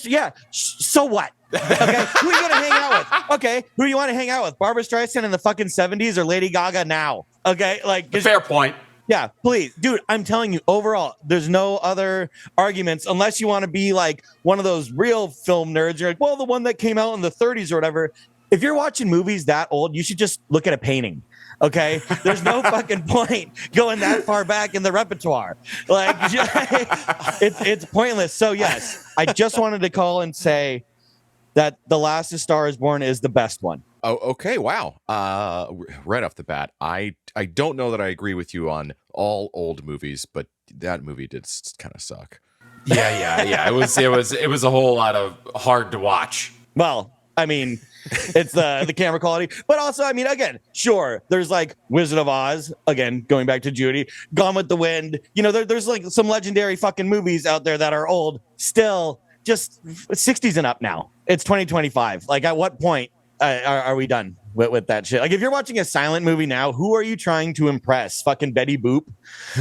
Yeah, so what? Okay, who are you gonna hang out with? Okay, who do you want to hang out with? Barbra Streisand in the fucking 70s or Lady Gaga now? Okay, like fair point. Yeah, please. Dude, I'm telling you, overall, there's no other arguments unless you want to be like one of those real film nerds. You're like, well, the one that came out in the 30s or whatever. If you're watching movies that old, you should just look at a painting. Okay, there's no fucking point going that far back in the repertoire. Like, it's pointless. So yes, I just wanted to call and say that The Last A Star Is Born is the best one. Oh, okay. Wow. Right off the bat, I don't know that I agree with you on all old movies, but that movie did kind of suck. Yeah. It was a whole lot of hard to watch. Well, I mean, it's the camera quality, but also, I mean, again, sure, there's like Wizard of Oz, again, going back to Judy, Gone with the Wind. You know, there's like some legendary fucking movies out there that are old, still just 60s and up now. It's 2025. Like, at what point are we done with that shit? Like, if you're watching a silent movie now, who are you trying to impress? Fucking Betty Boop?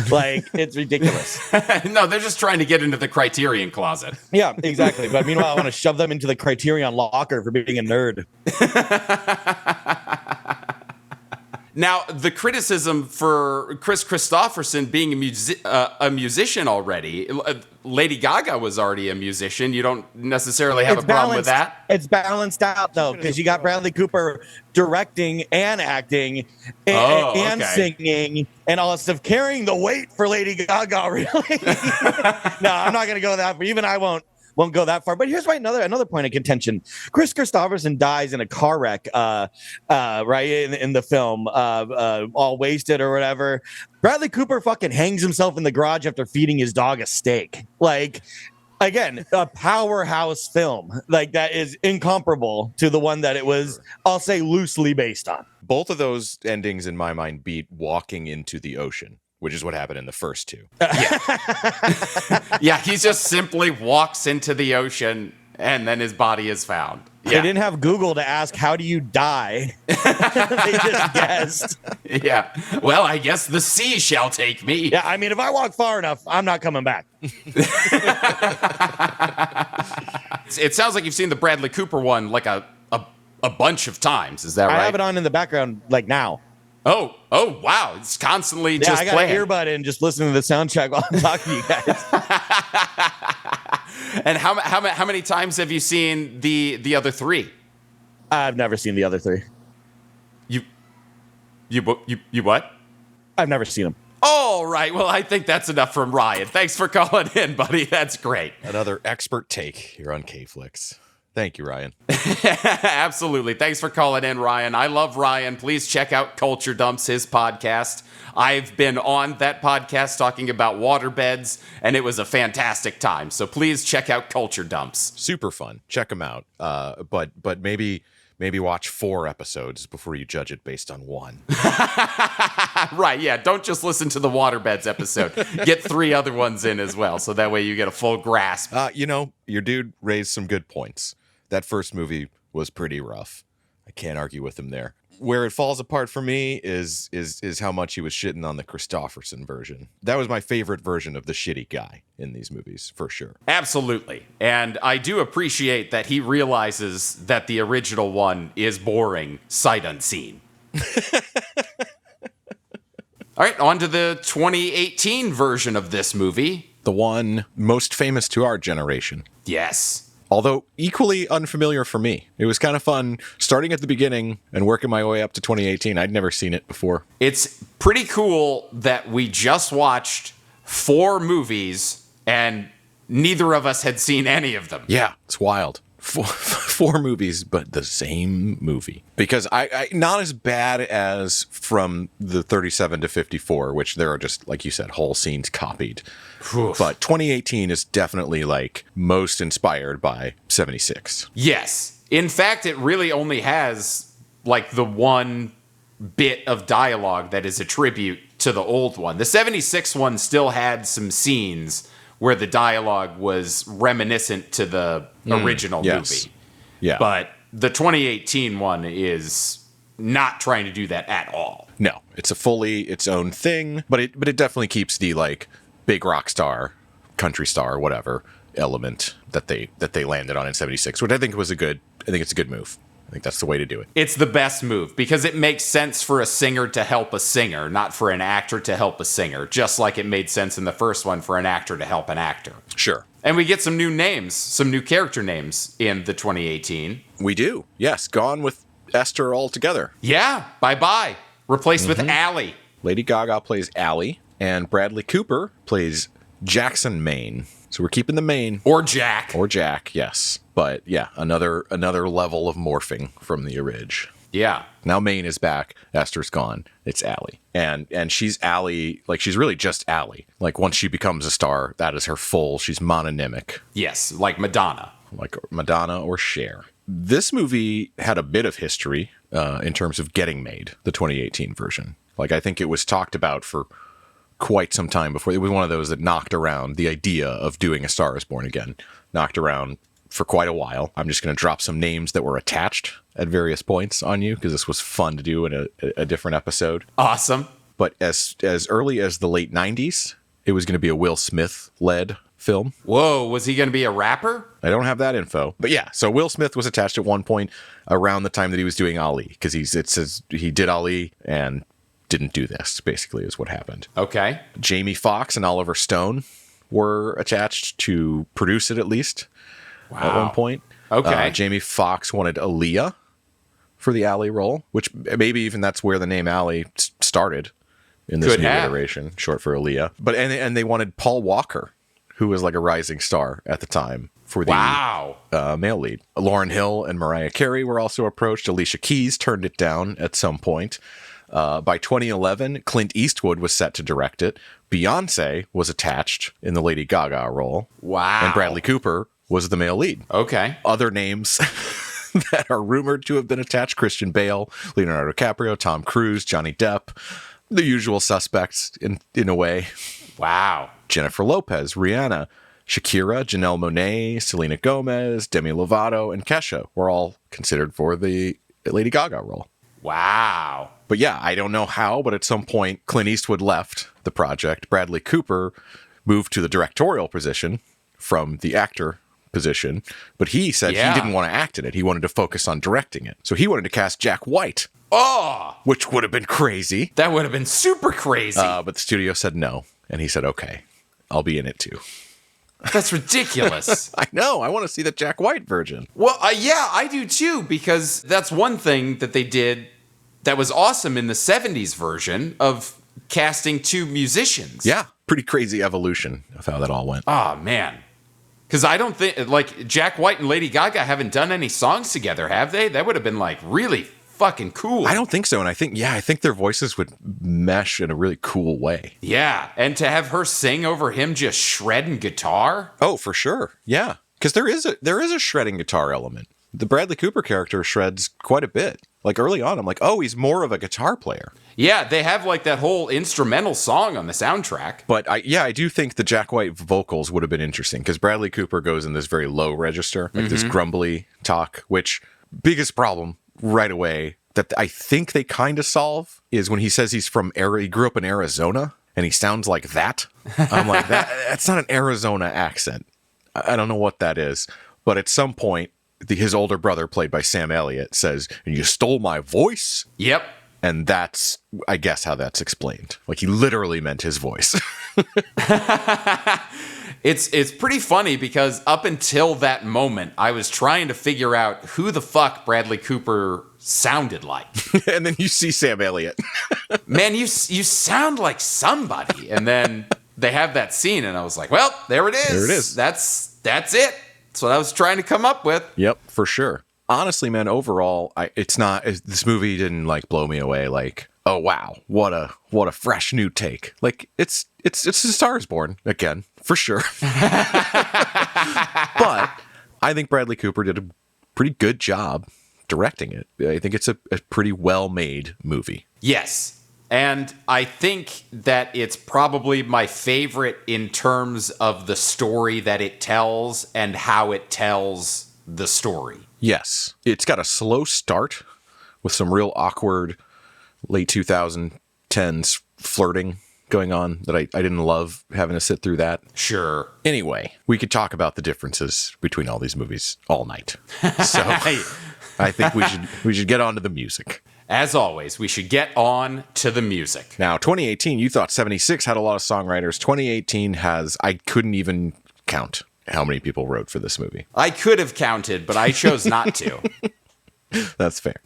Like, it's ridiculous. No, they're just trying to get into the Criterion closet. Yeah, exactly. But meanwhile, I want to shove them into the Criterion locker for being a nerd. Now, the criticism for Chris Christopherson being a musician already, Lady Gaga was already a musician. You don't necessarily have a problem with that. It's balanced out, though, because you got Bradley Cooper directing and acting and singing and all that stuff, carrying the weight for Lady Gaga, really. No, I'm not going to go that far. Even I won't go that far. But here's another point of contention. Chris Christopherson dies in a car wreck, right in the film, all wasted or whatever. Bradley Cooper fucking hangs himself in the garage after feeding his dog a steak. Like, again, a powerhouse film. Like, that is incomparable to the one that it was, I'll say, loosely based on. Both of those endings, in my mind, beat walking into the ocean, which is what happened in the first two. Yeah, he just simply walks into the ocean and then his body is found. Yeah. They didn't have Google to ask, how do you die? They just guessed. Yeah. Well, I guess the sea shall take me. Yeah, I mean, if I walk far enough, I'm not coming back. It sounds like you've seen the Bradley Cooper one like a bunch of times. Is that right? I have it on in the background like now. Oh, wow. It's constantly just playing. I got an earbud in just listening to the soundtrack while I'm talking to you guys. And how many times have you seen the other three? I've never seen the other three. You what? I've never seen them. All right. Well, I think that's enough from Ryan. Thanks for calling in, buddy. That's great. Another expert take here on K-Flix. Thank you, Ryan. Absolutely. Thanks for calling in, Ryan. I love Ryan. Please check out Culture Dumps, his podcast. I've been on that podcast talking about waterbeds, and it was a fantastic time. So please check out Culture Dumps. Super fun. Check them out. But maybe watch 4 episodes before you judge it based on 1. Right, yeah. Don't just listen to the waterbeds episode. Get 3 other ones in as well, so that way you get a full grasp. Your dude raised some good points. That first movie was pretty rough. I can't argue with him there. Where it falls apart for me is how much he was shitting on the Christopherson version. That was my favorite version of the shitty guy in these movies, for sure. Absolutely. And I do appreciate that he realizes that the original one is boring, sight unseen. All right, on to the 2018 version of this movie. The one most famous to our generation. Yes. Although equally unfamiliar for me. It was kind of fun starting at the beginning and working my way up to 2018. I'd never seen it before. It's pretty cool that we just watched 4 movies and neither of us had seen any of them. Yeah, it's wild. 4 movies, but the same movie. Because I not as bad as from the 37 to 54, which there are just, like you said, whole scenes copied. Oof. But 2018 is definitely like most inspired by 76. Yes. In fact, it really only has like the one bit of dialogue that is a tribute to the old one. The 76 one still had some scenes where the dialogue was reminiscent to the original movie. Yeah. But the 2018 one is not trying to do that at all. No, it's a fully its own thing, but it definitely keeps the like big rock star, country star, whatever element that they landed on in 76, which I think it's a good move. I think that's the way to do it. It's the best move because it makes sense for a singer to help a singer, not for an actor to help a singer, just like it made sense in the first one for an actor to help an actor. Sure. And we get some new names, some new character names in the 2018. We do. Yes, gone with Esther altogether. Yeah, bye-bye. Replaced with Allie. Lady Gaga plays Allie, and Bradley Cooper plays Jackson Maine. So we're keeping the Maine. Or Jack. Or Jack, yes. But yeah, another level of morphing from the orig. Yeah. Now Maine is back. Esther's gone. It's Allie. And she's Allie, like she's really just Allie. Like once she becomes a star, that is her full, she's mononymic. Yes, like Madonna. Like Madonna or Cher. This movie had a bit of history in terms of getting made, the 2018 version. Like I think it was talked about for quite some time before. It was one of those that knocked around the idea of doing A Star Is Born again. Knocked around for quite a while. I'm just going to drop some names that were attached at various points on you because this was fun to do in a different episode. Awesome. But as early as the late 90s, it was going to be a Will Smith-led film. Whoa, was he going to be a rapper? I don't have that info. But yeah, so Will Smith was attached at one point around the time that he was doing Ali because it says he did Ali and didn't do this, basically, is what happened. Okay. Jamie Foxx and Oliver Stone were attached to produce it, at least, at one point. Okay. Jamie Foxx wanted Aaliyah for the Allie role, which maybe even that's where the name Allie started in this new iteration, short for Aaliyah. But and they wanted Paul Walker, who was like a rising star at the time, for the male lead. Lauryn Hill and Mariah Carey were also approached. Alicia Keys turned it down at some point. By 2011, Clint Eastwood was set to direct it. Beyonce was attached in the Lady Gaga role. Wow. And Bradley Cooper was the male lead. Okay. Other names that are rumored to have been attached: Christian Bale, Leonardo DiCaprio, Tom Cruise, Johnny Depp, the usual suspects in a way. Wow. Jennifer Lopez, Rihanna, Shakira, Janelle Monáe, Selena Gomez, Demi Lovato, and Kesha were all considered for the Lady Gaga role. Wow. But yeah, I don't know how, but at some point, Clint Eastwood left the project. Bradley Cooper moved to the directorial position from the actor position, but he said he didn't want to act in it. He wanted to focus on directing it. So he wanted to cast Jack White. Oh! Which would have been crazy. That would have been super crazy. But the studio said no. And he said, okay, I'll be in it too. That's ridiculous. I know. I want to see the Jack White version. Well, yeah, I do too, because that's one thing that they did that was awesome in the 70s version of casting two musicians. Yeah. Pretty crazy evolution of how that all went. Oh, man. Because I don't think, like, Jack White and Lady Gaga haven't done any songs together, have they? That would have been, like, really fucking cool. I don't think so. And I think their voices would mesh in a really cool way. Yeah. And to have her sing over him just shredding guitar. Oh, for sure. Yeah. Because there is a shredding guitar element. The Bradley Cooper character shreds quite a bit. Like early on, I'm like, oh, he's more of a guitar player. Yeah, they have like that whole instrumental song on the soundtrack. But I do think the Jack White vocals would have been interesting because Bradley Cooper goes in this very low register, like this grumbly talk, which biggest problem right away that I think they kind of solve is when he says he grew up in Arizona and he sounds like that. I'm like, that's not an Arizona accent. I don't know what that is. But at some point, his older brother, played by Sam Elliott, says, "And you stole my voice?" Yep. And that's, I guess, how that's explained. Like, he literally meant his voice. It's pretty funny because up until that moment, I was trying to figure out who the fuck Bradley Cooper sounded like. And then you see Sam Elliott. Man, you sound like somebody. And then they have that scene, and I was like, well, there it is. There it is. That's it. That's what I was trying to come up with. Yep, for sure. Honestly, man, overall, this movie didn't like blow me away. Like, oh wow, what a fresh new take. Like, it's A Star Is Born again, for sure. But I think Bradley Cooper did a pretty good job directing it. I think it's a pretty well made movie. Yes. And I think that it's probably my favorite in terms of the story that it tells and how it tells the story. Yes. It's got a slow start with some real awkward late 2010s flirting going on that I didn't love having to sit through that. Sure. Anyway, we could talk about the differences between all these movies all night. So I think we should get on to the music. As always, we should get on to the music. Now, 2018, you thought 76 had a lot of songwriters. 2018 I couldn't even count how many people wrote for this movie. I could have counted, but I chose not to. That's fair.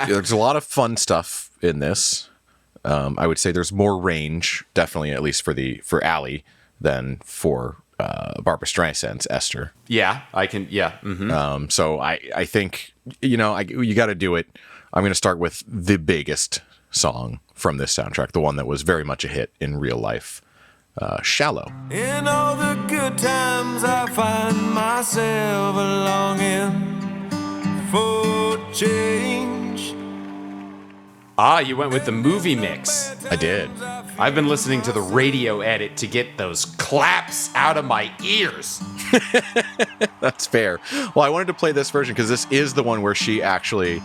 There's a lot of fun stuff in this. I would say there's more range, definitely, at least for Allie, than for Barbra Streisand's Esther. Yeah, I can. Yeah. Mm-hmm. So I think, you got to do it. I'm going to start with the biggest song from this soundtrack, the one that was very much a hit in real life, Shallow. In all the good times I find myself longing for change. Ah, you went with the movie mix. I did. I've been listening to the radio edit to get those claps out of my ears. That's fair. Well, I wanted to play this version because this is the one where she actually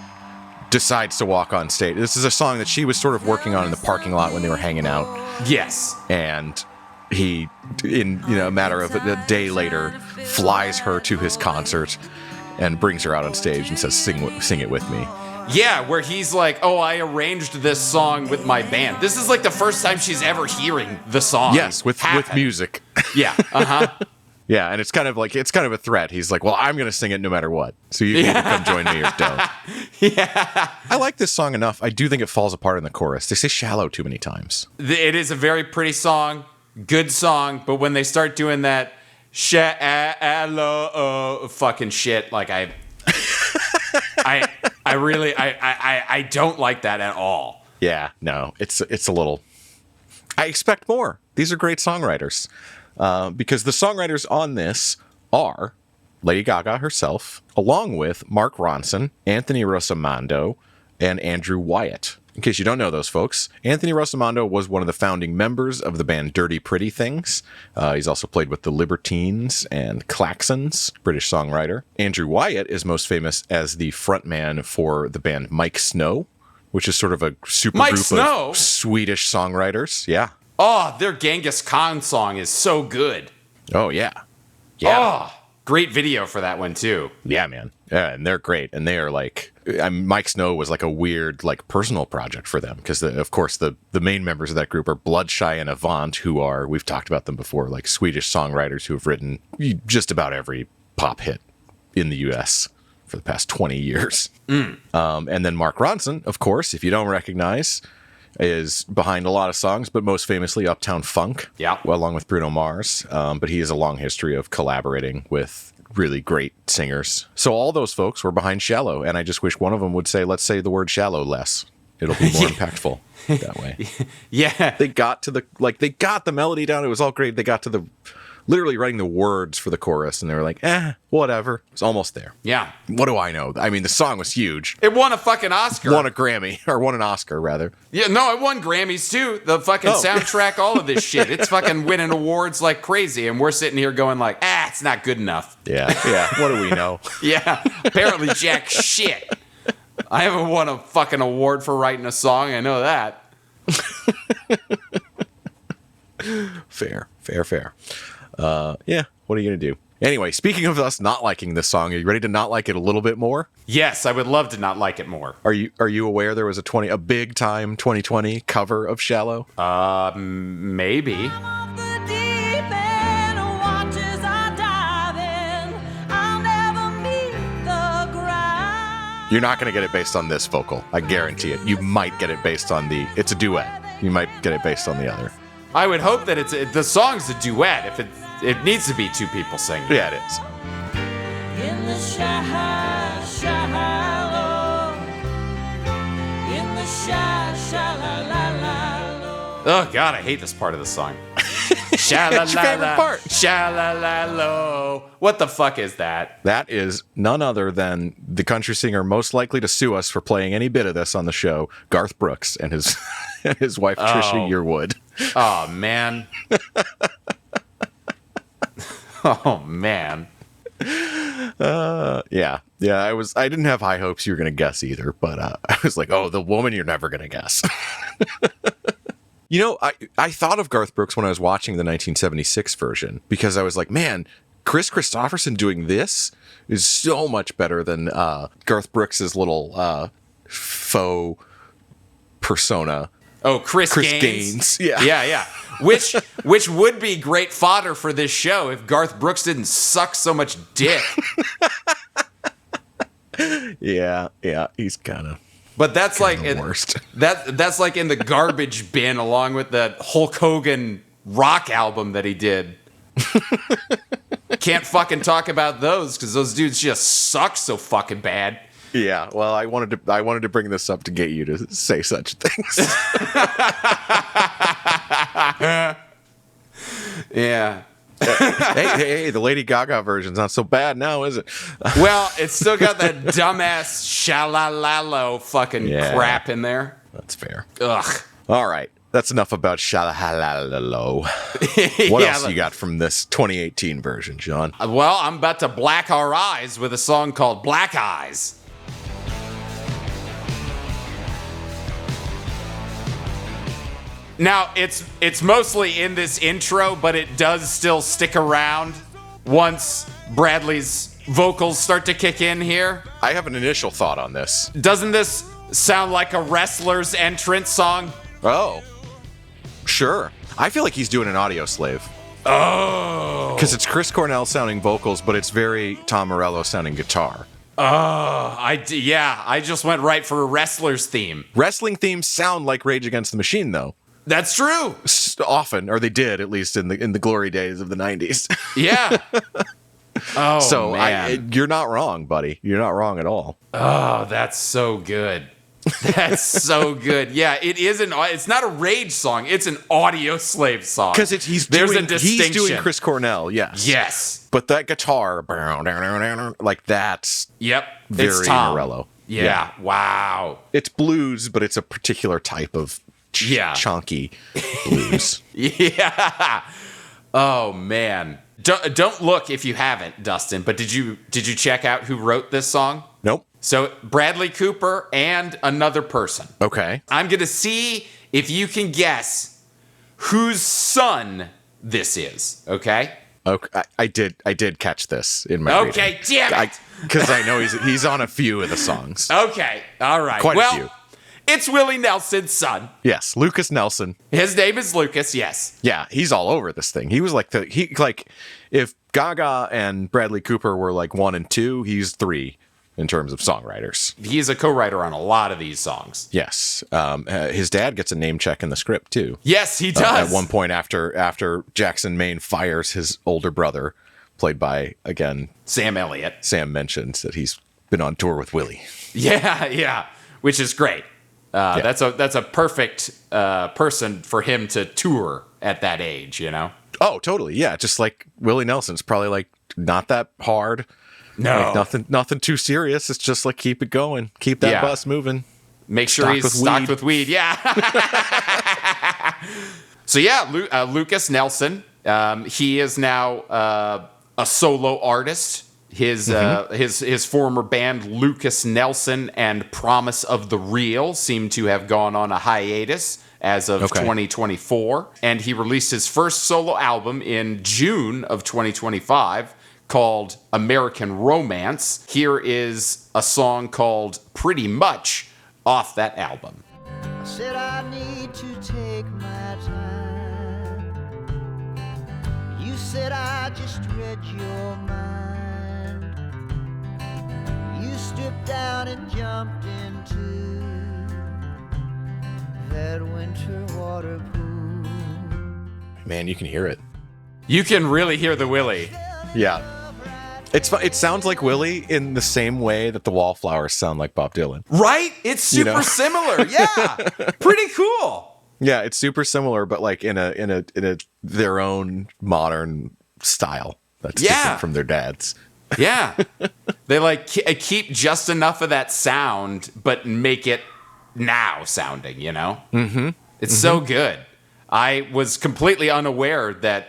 decides to walk on stage. This is a song that she was sort of working on in the parking lot when they were hanging out. Yes. And he, in a matter of a day later, flies her to his concert and brings her out on stage and says, sing it with me. Yeah, where he's like, oh, I arranged this song with my band. This is like the first time she's ever hearing the song. Yes, with music. Yeah, uh-huh. Yeah, and it's kind of a threat. He's like, well, I'm going to sing it no matter what. So you can either come join me or don't. Yeah. I like this song enough. I do think it falls apart in the chorus. They say shallow too many times. It is a very pretty song, good song, but when they start doing that shallow fucking shit, like I don't like that at all. Yeah, no, it's a little. I expect more. These are great songwriters, because the songwriters on this are Lady Gaga herself, along with Mark Ronson, Anthony Rossomando, and Andrew Wyatt. In case you don't know those folks, Anthony Rossomando was one of the founding members of the band Dirty Pretty Things. He's also played with the Libertines and Klaxons, British songwriter. Andrew Wyatt is most famous as the frontman for the band Mike Snow, which is sort of a supergroup of Swedish songwriters. Yeah. Oh, their Genghis Khan song is so good. Oh, yeah. Yeah. Oh, great video for that one, too. Yeah, man. Yeah, and they're great. And they are like, Mike Snow was like a weird, like, personal project for them. Because, of course, the main members of that group are Bloodshy and Avant, who are, we've talked about them before, like Swedish songwriters who have written just about every pop hit in the U.S. for the past 20 years. And then Mark Ronson, of course, if you don't recognize, is behind a lot of songs, but most famously Uptown Funk, well, along with Bruno Mars. But he has a long history of collaborating with really great singers. So all those folks were behind Shallow, and I just wish one of them would say, let's say the word shallow less. It'll be more impactful that way. Yeah. They got the melody down. It was all great. They got to the literally writing the words for the chorus, and they were like, whatever. It's almost there. Yeah. What do I know? I mean, the song was huge. It won a fucking Oscar. Won a Grammy, or won an Oscar, rather. Yeah, no, it won Grammys, too. The fucking soundtrack, all of this shit. It's fucking winning awards like crazy, and we're sitting here going like, it's not good enough. Yeah. What do we know? Yeah, apparently jack shit. I haven't won a fucking award for writing a song, I know that. Fair. Yeah, what are you going to do? Anyway, speaking of us not liking this song, are you ready to not like it a little bit more? Yes, I would love to not like it more. Are you aware there was a big time 2020 cover of Shallow? Maybe. You're not going to get it based on this vocal. I guarantee it. You might get it based on it's a duet. You might get it based on the other. I would hope that the song's a duet. If it needs to be two people singing. Yeah, it is. In the shallow, in the shallow. Oh God, I hate this part of the song. Shalala, it's your favorite part. Shalala. What the fuck is that? That is none other than the country singer most likely to sue us for playing any bit of this on the show, Garth Brooks, and his wife Trisha Yearwood. Oh man. Oh man. Yeah. I didn't have high hopes you were gonna guess either, but I was like, oh, the woman you're never gonna guess. You know, I thought of Garth Brooks when I was watching the 1976 version, because I was like, man, Chris Christopherson doing this is so much better than Garth Brooks's little faux persona. Oh, Chris Gaines. Yeah. Which would be great fodder for this show if Garth Brooks didn't suck so much dick. Yeah, he's kind of But that's like the worst. That's like in the garbage bin along with the Hulk Hogan rock album that he did. Can't fucking talk about those because those dudes just suck so fucking bad. Yeah, well, I wanted to bring this up to get you to say such things. Yeah. hey, the Lady Gaga version's not so bad now, is it? Well, it's still got that dumbass shalalalo fucking crap in there. That's fair. Ugh. All right. That's enough about shalalalo. What else you got from this 2018 version, John? Well, I'm about to black our eyes with a song called Black Eyes. Now, it's mostly in this intro, but it does still stick around once Bradley's vocals start to kick in here. I have an initial thought on this. Doesn't this sound like a wrestler's entrance song? Oh, sure. I feel like he's doing an audio slave. Oh. Because it's Chris Cornell sounding vocals, but it's very Tom Morello sounding guitar. Oh, I just went right for a wrestler's theme. Wrestling themes sound like Rage Against the Machine, though. That's true. Often, or they did, at least in the glory days of the 90s. Yeah. Oh, so man. You're not wrong, buddy. You're not wrong at all. Oh, that's so good. That's so good. Yeah, it's not a Rage song. It's an audio slave song. Because he's doing Chris Cornell, yes. Yes. But that guitar, like that's very it's Tom. Morello. Yeah. Wow. It's blues, but it's a particular type of chunky blues. Yeah. Oh man. Don't look if you haven't, Dustin. But did you check out who wrote this song? Nope. So Bradley Cooper and another person. Okay. I'm gonna see if you can guess whose son this is. Okay. Okay. I did catch this in my Okay. reading. Damn it. Because I know he's on a few of the songs. Okay. All right. Quite a few. It's Willie Nelson's son. Yes, Lucas Nelson. His name is Lucas. Yes. Yeah, he's all over this thing. He was like if Gaga and Bradley Cooper were like 1 and 2, he's 3 in terms of songwriters. He's a co-writer on a lot of these songs. Yes, his dad gets a name check in the script too. Yes, he does. At one point after Jackson Maine fires his older brother, played by again Sam Elliott. Sam mentions that he's been on tour with Willie. Yeah, which is great. That's a perfect person for him to tour at that age, you know? Oh, totally. Yeah, just like Willie Nelson's probably like not that hard. No, like nothing too serious. It's just like keep it going, keep that bus moving. Make sure he's stocked with weed. Yeah. So yeah, Lucas Nelson. He is now a solo artist. His former band Lucas Nelson and Promise of the Real seem to have gone on a hiatus as of 2024, and he released his first solo album in June of 2025 called American Romance. Here is a song called Pretty Much off that album. I said I need to take my time. You said I just read your mind. You stripped down and jumped into that winter water pool. Man, you can hear it. You can really hear the Willie. Yeah. It sounds like Willie in the same way that the Wallflowers sound like Bob Dylan. Right? It's super similar. Yeah. Pretty cool. Yeah, it's super similar, but like in a their own modern style that's different from their dad's. Yeah. They like keep just enough of that sound, but make it now sounding, you know? Mm-hmm. It's so good. I was completely unaware that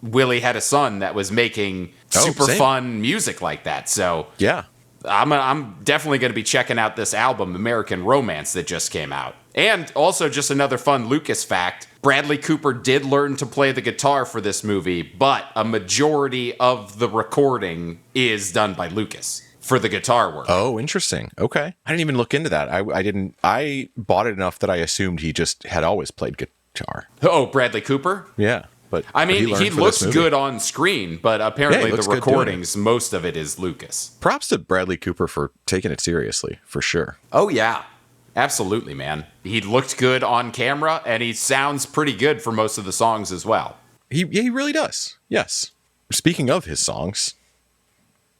Willie had a son that was making super fun music like that. So yeah, I'm definitely going to be checking out this album, American Romance, that just came out. And also just another fun Lucas fact, Bradley Cooper did learn to play the guitar for this movie, but a majority of the recording is done by Lucas for the guitar work. Oh, interesting. Okay. I didn't even look into that. I bought it enough that I assumed he just had always played guitar. Oh, Bradley Cooper? Yeah. But I mean, he looks good on screen, but apparently the recordings, most of it is Lucas. Props to Bradley Cooper for taking it seriously, for sure. Oh, yeah. Absolutely, man. He looked good on camera, and he sounds pretty good for most of the songs as well. He really does. Yes. Speaking of his songs,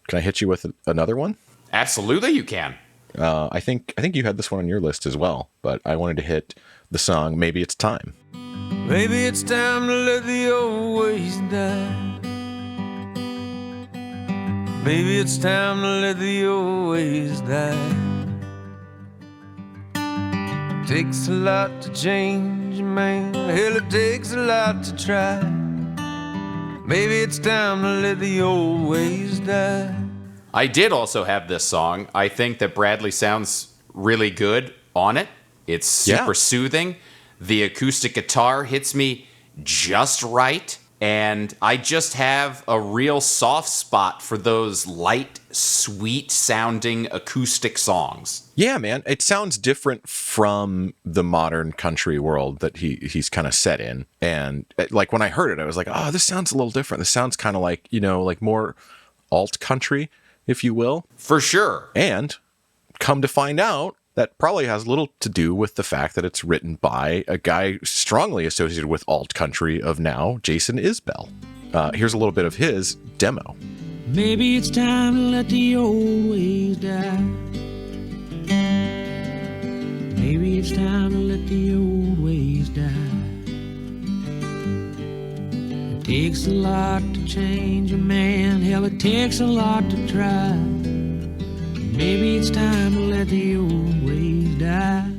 can I hit you with another one? Absolutely, you can. I think you had this one on your list as well, but I wanted to hit the song "Maybe It's Time." Maybe it's time to let the old ways die. Maybe it's time to let the old ways die. Takes a lot to change a man. Hell, it takes a lot to try. Maybe it's time to let the old ways die. I did also have this song. I think that Bradley sounds really good on it. It's super soothing. The acoustic guitar hits me just right. And I just have a real soft spot for those light, sweet-sounding acoustic songs. Yeah, man. It sounds different from the modern country world that he's kind of set in. And like when I heard it, I was like, oh, this sounds a little different. This sounds kind of like, like more alt country, if you will. For sure. And come to find out, that probably has little to do with the fact that it's written by a guy strongly associated with alt country of now, Jason Isbell. Here's a little bit of his demo. Maybe it's time to let the old ways die. Maybe it's time to let the old ways die. It takes a lot to change a man. Hell, it takes a lot to try. Maybe it's time to let the old ways die.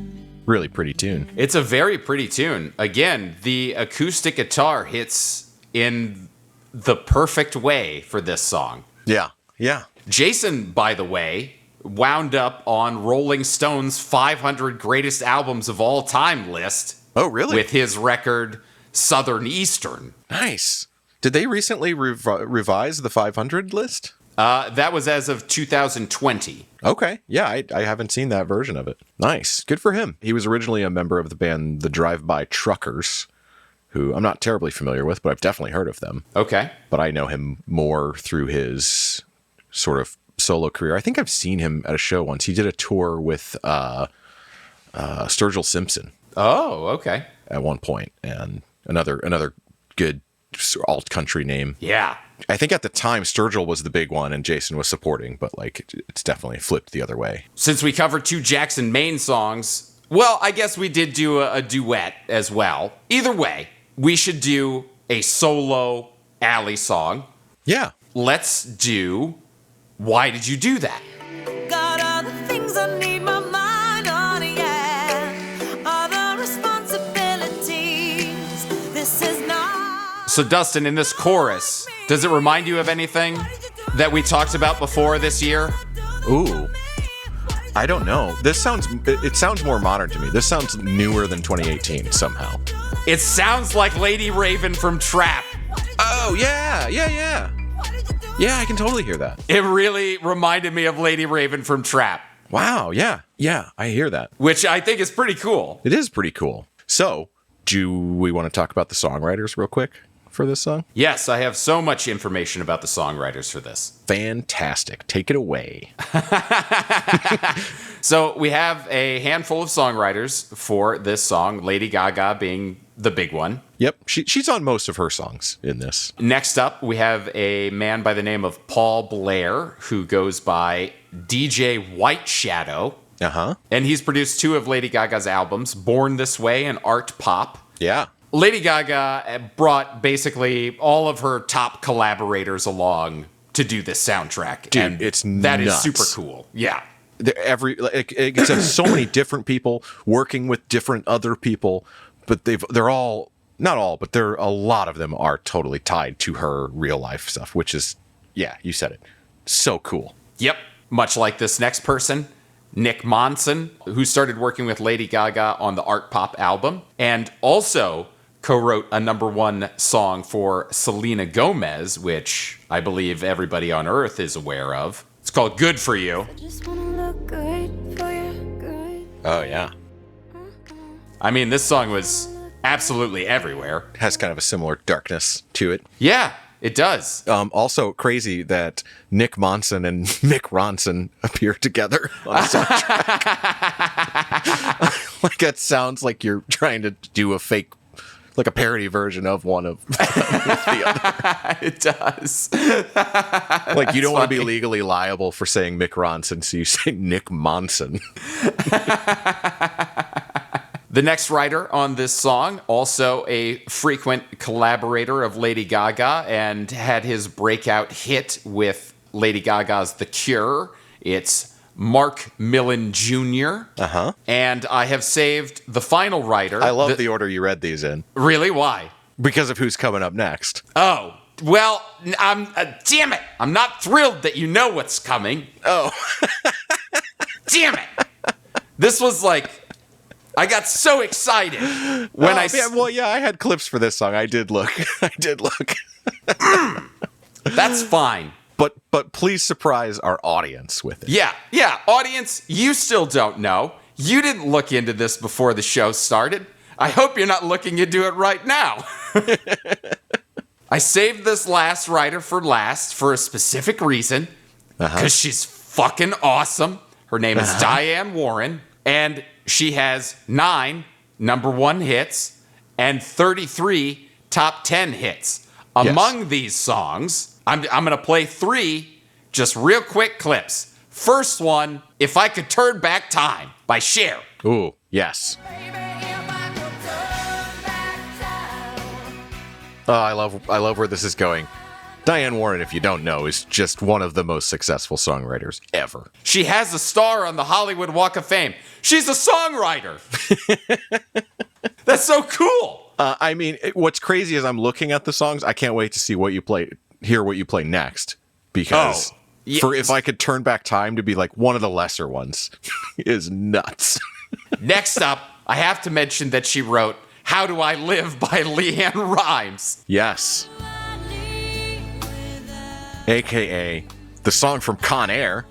Really pretty tune. It's a very pretty tune. Again, the acoustic guitar hits in the perfect way for this song. Yeah, yeah. Jason, by the way, wound up on Rolling Stone's 500 Greatest Albums of All Time list. Oh, really? With his record, Southern Eastern. Nice. Did they recently revise the 500 list? That was as of 2020. Okay. Yeah, I haven't seen that version of it. Nice. Good for him. He was originally a member of the band The Drive-By Truckers, who I'm not terribly familiar with, but I've definitely heard of them. Okay. But I know him more through his sort of solo career. I think I've seen him at a show once. He did a tour with Sturgill Simpson. Oh, okay. At one point, and another good alt country name. Yeah. I think at the time Sturgill was the big one and Jason was supporting, but like it's definitely flipped the other way. Since we covered 2 Jackson Maine songs, well, I guess we did do a duet as well. Either way, we should do a solo Alley song. Yeah. Let's do Why Did You Do That? Got other things I need my mind on, yeah. Other responsibilities. This is not. So, Dustin, in this chorus, does it remind you of anything that we talked about before this year? Ooh. I don't know. It sounds more modern to me. This sounds newer than 2018 somehow. It sounds like Lady Raven from Trap. Oh, yeah. Yeah, I can totally hear that. It really reminded me of Lady Raven from Trap. Wow, yeah, I hear that. Which I think is pretty cool. It is pretty cool. So, do we want to talk about the songwriters real quick for this song? Yes, I have so much information about the songwriters for this. Fantastic. Take it away. So we have a handful of songwriters for this song, Lady Gaga being the big one. Yep, she's on most of her songs in this. Next up, we have a man by the name of Paul Blair, who goes by DJ White Shadow. Uh-huh. And he's produced 2 of Lady Gaga's albums, Born This Way and Art Pop. Yeah. Lady Gaga brought basically all of her top collaborators along to do this soundtrack. Dude, and it's that nuts. is super cool. Yeah. It's so many different people working with different other people, but they're all, not all, but a lot of them are totally tied to her real life stuff, which is, yeah, you said it, so cool. Yep. Much like this next person, Nick Monson, who started working with Lady Gaga on the Art Pop album, and also co-wrote a #1 song for Selena Gomez, which I believe everybody on Earth is aware of. It's called Good For You. Just wanna look good for you, good. Oh, yeah. I mean, this song was absolutely everywhere. It has kind of a similar darkness to it. Yeah. it does. Also crazy that Nick Monson and Mick Ronson appear together on a soundtrack. Like, that sounds like you're trying to do a fake, like a parody version of one of the other. It does. Like, you don't want to be legally liable for saying Mick Ronson, so you say Nick Monson. The next writer on this song, also a frequent collaborator of Lady Gaga, and had his breakout hit with Lady Gaga's The Cure. It's Mark Millen Jr. Uh-huh. And I have saved the final writer. I love the order you read these in. Really? Why? Because of who's coming up next. Oh, well, damn it. I'm not thrilled that you know what's coming. Oh. Damn it. This was like, I got so excited when I had clips for this song. I did look. That's fine. But please surprise our audience with it. Yeah. Audience, you still don't know. You didn't look into this before the show started. I hope you're not looking into it right now. I saved this last writer for last for a specific reason. Because she's fucking awesome. Her name is Diane Warren. And she has 9 number 1 hits and 33 top 10 hits. Among these songs, I'm going to play 3 just real quick clips. First one, If I Could Turn Back Time by Cher. Ooh, yes. Oh, I love where this is going. Diane Warren, if you don't know, is just one of the most successful songwriters ever. She has a star on the Hollywood Walk of Fame. She's a songwriter. That's so cool. I mean, what's crazy is I'm looking at the songs. I can't wait to see hear what you play next. Because for If I Could Turn Back Time to be like one of the lesser ones is nuts. Next up, I have to mention that she wrote How Do I Live by Leanne Rimes. Yes. AKA the song from Con Air.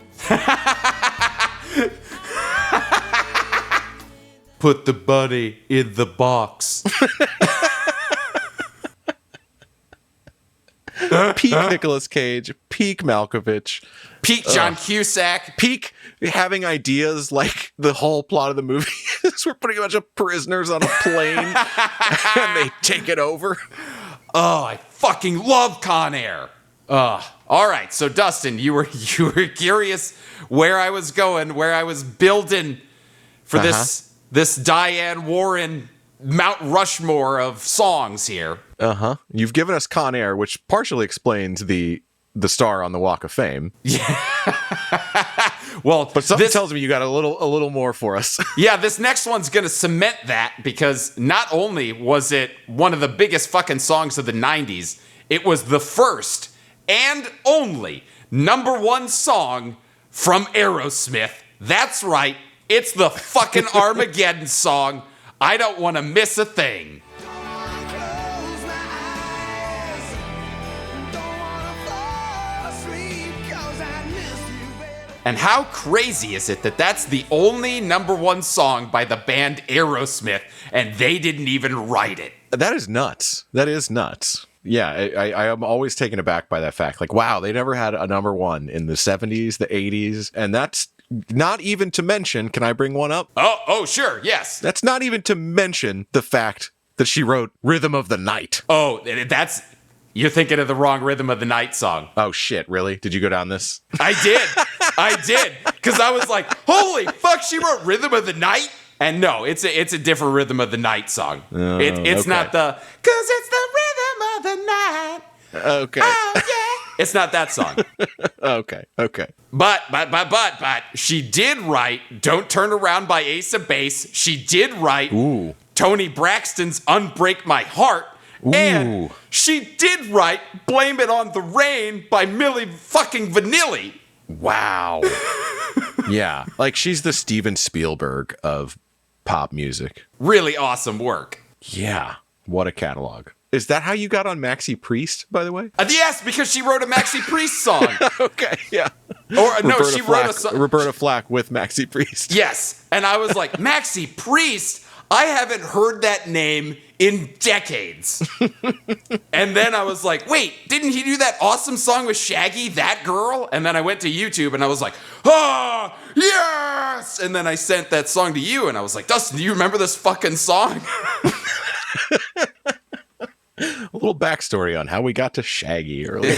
Put the bunny in the box. Peak Nicolas Cage, peak Malkovich, peak John Cusack, peak having ideas like the whole plot of the movie is we're putting a bunch of prisoners on a plane and they take it over. Oh, I fucking love Con Air. All right, so Dustin, you were curious where I was going, where I was building for this Diane Warren Mount Rushmore of songs here. You've given us Con Air, which partially explains the star on the Walk of Fame. Yeah. Well, but something tells me you got a little more for us. Yeah, this next one's gonna cement that, because not only was it one of the biggest fucking songs of the 90s, it was the first and only number 1 song from Aerosmith. That's right, it's the fucking Armageddon song. I don't want to miss a thing. And how crazy is it that that's the only number 1 song by the band Aerosmith, and they didn't even write it? That is nuts. Yeah, I am always taken aback by that fact. Like, wow, they never had a number 1 in the 70s, the 80s, and that's not even to mention, can I bring one up? Oh, sure, yes. That's not even to mention the fact that she wrote Rhythm of the Night. Oh, you're thinking of the wrong Rhythm of the Night song. Oh, shit, really? Did you go down this? I did, because I was like, holy fuck, she wrote Rhythm of the Night? And no, it's a different Rhythm of the Night song. It's not the, cause it's the rhythm of the night. Okay. Oh, yeah. It's not that song. Okay. But she did write Don't Turn Around by Ace of Base. She did write Tony Braxton's Unbreak My Heart. Ooh. And she did write Blame It on the Rain by Milli fucking Vanilli. Wow. Yeah. Like, she's the Steven Spielberg of pop music. Really awesome work. Yeah. What a catalog. Is that how you got on Maxi Priest, by the way? Yes, because she wrote a Maxi Priest song. Okay, yeah. Or no, she wrote a song. Roberta Flack with Maxi Priest. Yes. And I was like, Maxi Priest? I haven't heard that name in decades. And then I was like, wait, didn't he do that awesome song with Shaggy, That Girl? And then I went to YouTube and I was like, oh, yes! And then I sent that song to you and I was like, Dustin, do you remember this fucking song? A little backstory on how we got to Shaggy earlier.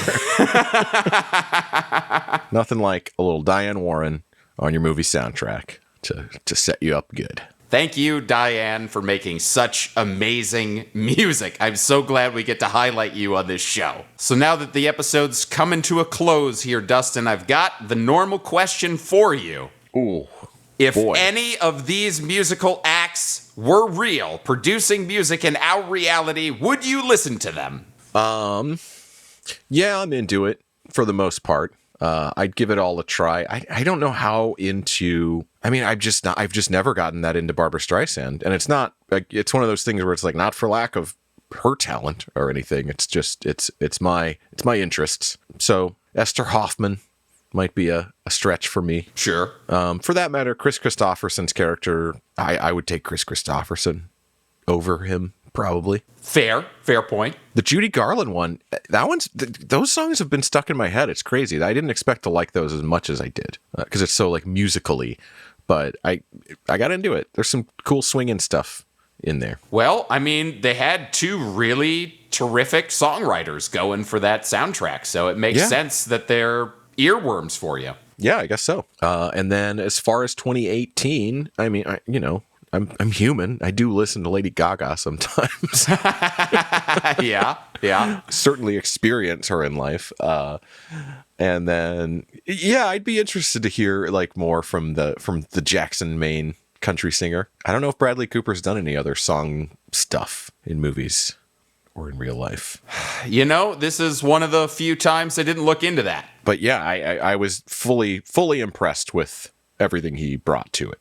Nothing like a little Diane Warren on your movie soundtrack to set you up good. Thank you, Diane, for making such amazing music. I'm so glad we get to highlight you on this show. So now that the episode's coming to a close here, Dustin, I've got the normal question for you. Ooh. If Boy. any of these musical acts were real, producing music in our reality, would you listen to them? Yeah, I'm into it for the most part. I'd give it all a try. I don't know how into. I mean, I've just never gotten that into Barbra Streisand, and it's not like it's one of those things where it's like not for lack of her talent or anything. It's just it's my interests. So Esther Hoffman might be a stretch for me. Sure. For that matter, Chris Christopherson's character, I would take Chris Christopherson over him, probably. Fair point. The Judy Garland one, those songs have been stuck in my head. It's crazy. I didn't expect to like those as much as I did because it's so like musically, but I got into it. There's some cool swinging stuff in there. Well, I mean, they had two really terrific songwriters going for that soundtrack, so it makes sense that they're earworms for you. Yeah, I guess so. And then as far as 2018, I mean, I'm human. I do listen to Lady Gaga sometimes. Yeah. Certainly experience her in life. And then, I'd be interested to hear like more from the Jackson, Maine country singer. I don't know if Bradley Cooper's done any other song stuff in movies or in real life. You know, this is one of the few times I didn't look into that. But yeah, I was fully impressed with everything he brought to it.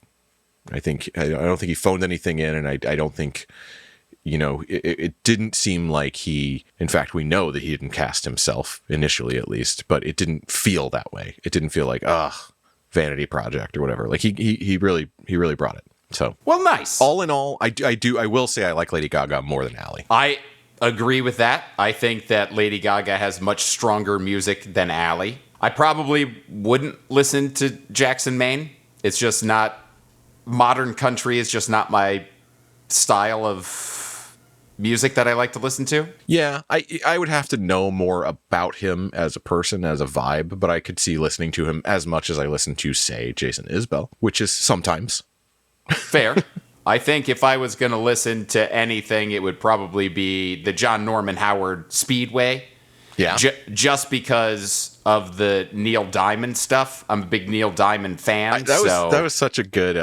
I don't think he phoned anything in, and I don't think, it didn't seem like he, in fact, we know that he didn't cast himself initially, at least, but it didn't feel that way. It didn't feel like, vanity project or whatever. Like he really brought it. So, well, nice. All in all, I will say I like Lady Gaga more than Ally. I agree with that. I think that Lady Gaga has much stronger music than Ally. I probably wouldn't listen to Jackson, Maine. It's just not. Modern country is just not my style of music that I like to listen to. Yeah, I would have to know more about him as a person, as a vibe, but I could see listening to him as much as I listen to, say, Jason Isbell, which is sometimes. Fair. I think if I was going to listen to anything, it would probably be the John Norman Howard Speedway. Yeah. Just because of the Neil Diamond stuff. I'm a big Neil Diamond fan. That was such a good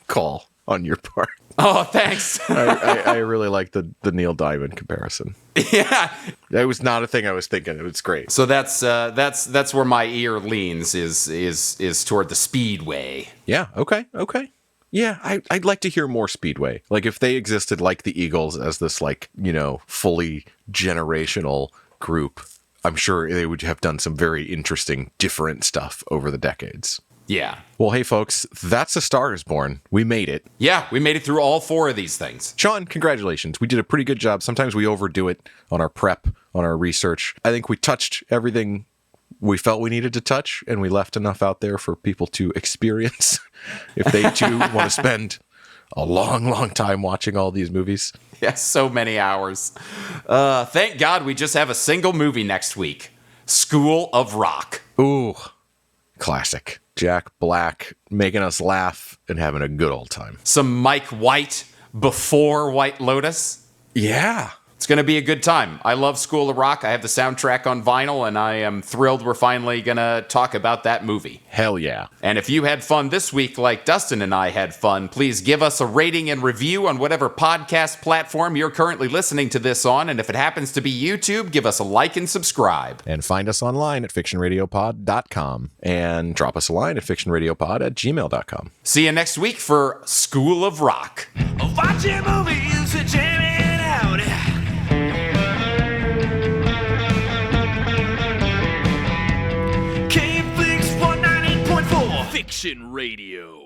call on your part. Oh, thanks. I really like the Neil Diamond comparison. Yeah. That was not a thing I was thinking. It was great. So that's where my ear leans is toward the Speedway. Yeah. Okay. Yeah, I'd like to hear more Speedway. Like if they existed like the Eagles as this like, fully generational group, I'm sure they would have done some very interesting, different stuff over the decades. Yeah. Well, hey, folks, that's A Star Is Born. We made it. Yeah, we made it through all four of these things. Sean, congratulations. We did a pretty good job. Sometimes we overdo it on our prep, on our research. I think we touched everything we felt we needed to touch, and we left enough out there for people to experience if they, too, want to spend a long, long time watching all these movies. Yeah, so many hours. Thank God we just have a single movie next week. School of Rock. Ooh, classic. Jack Black making us laugh and having a good old time. Some Mike White before White Lotus. Yeah. It's going to be a good time. I love School of Rock. I have the soundtrack on vinyl, and I am thrilled we're finally going to talk about that movie. Hell yeah. And if you had fun this week like Dustin and I had fun, please give us a rating and review on whatever podcast platform you're currently listening to this on. And if it happens to be YouTube, give us a like and subscribe. And find us online at fictionradiopod.com. And drop us a line at fictionradiopod@gmail.com. See you next week for School of Rock. Watching movies, jamming out. Fiction Radio.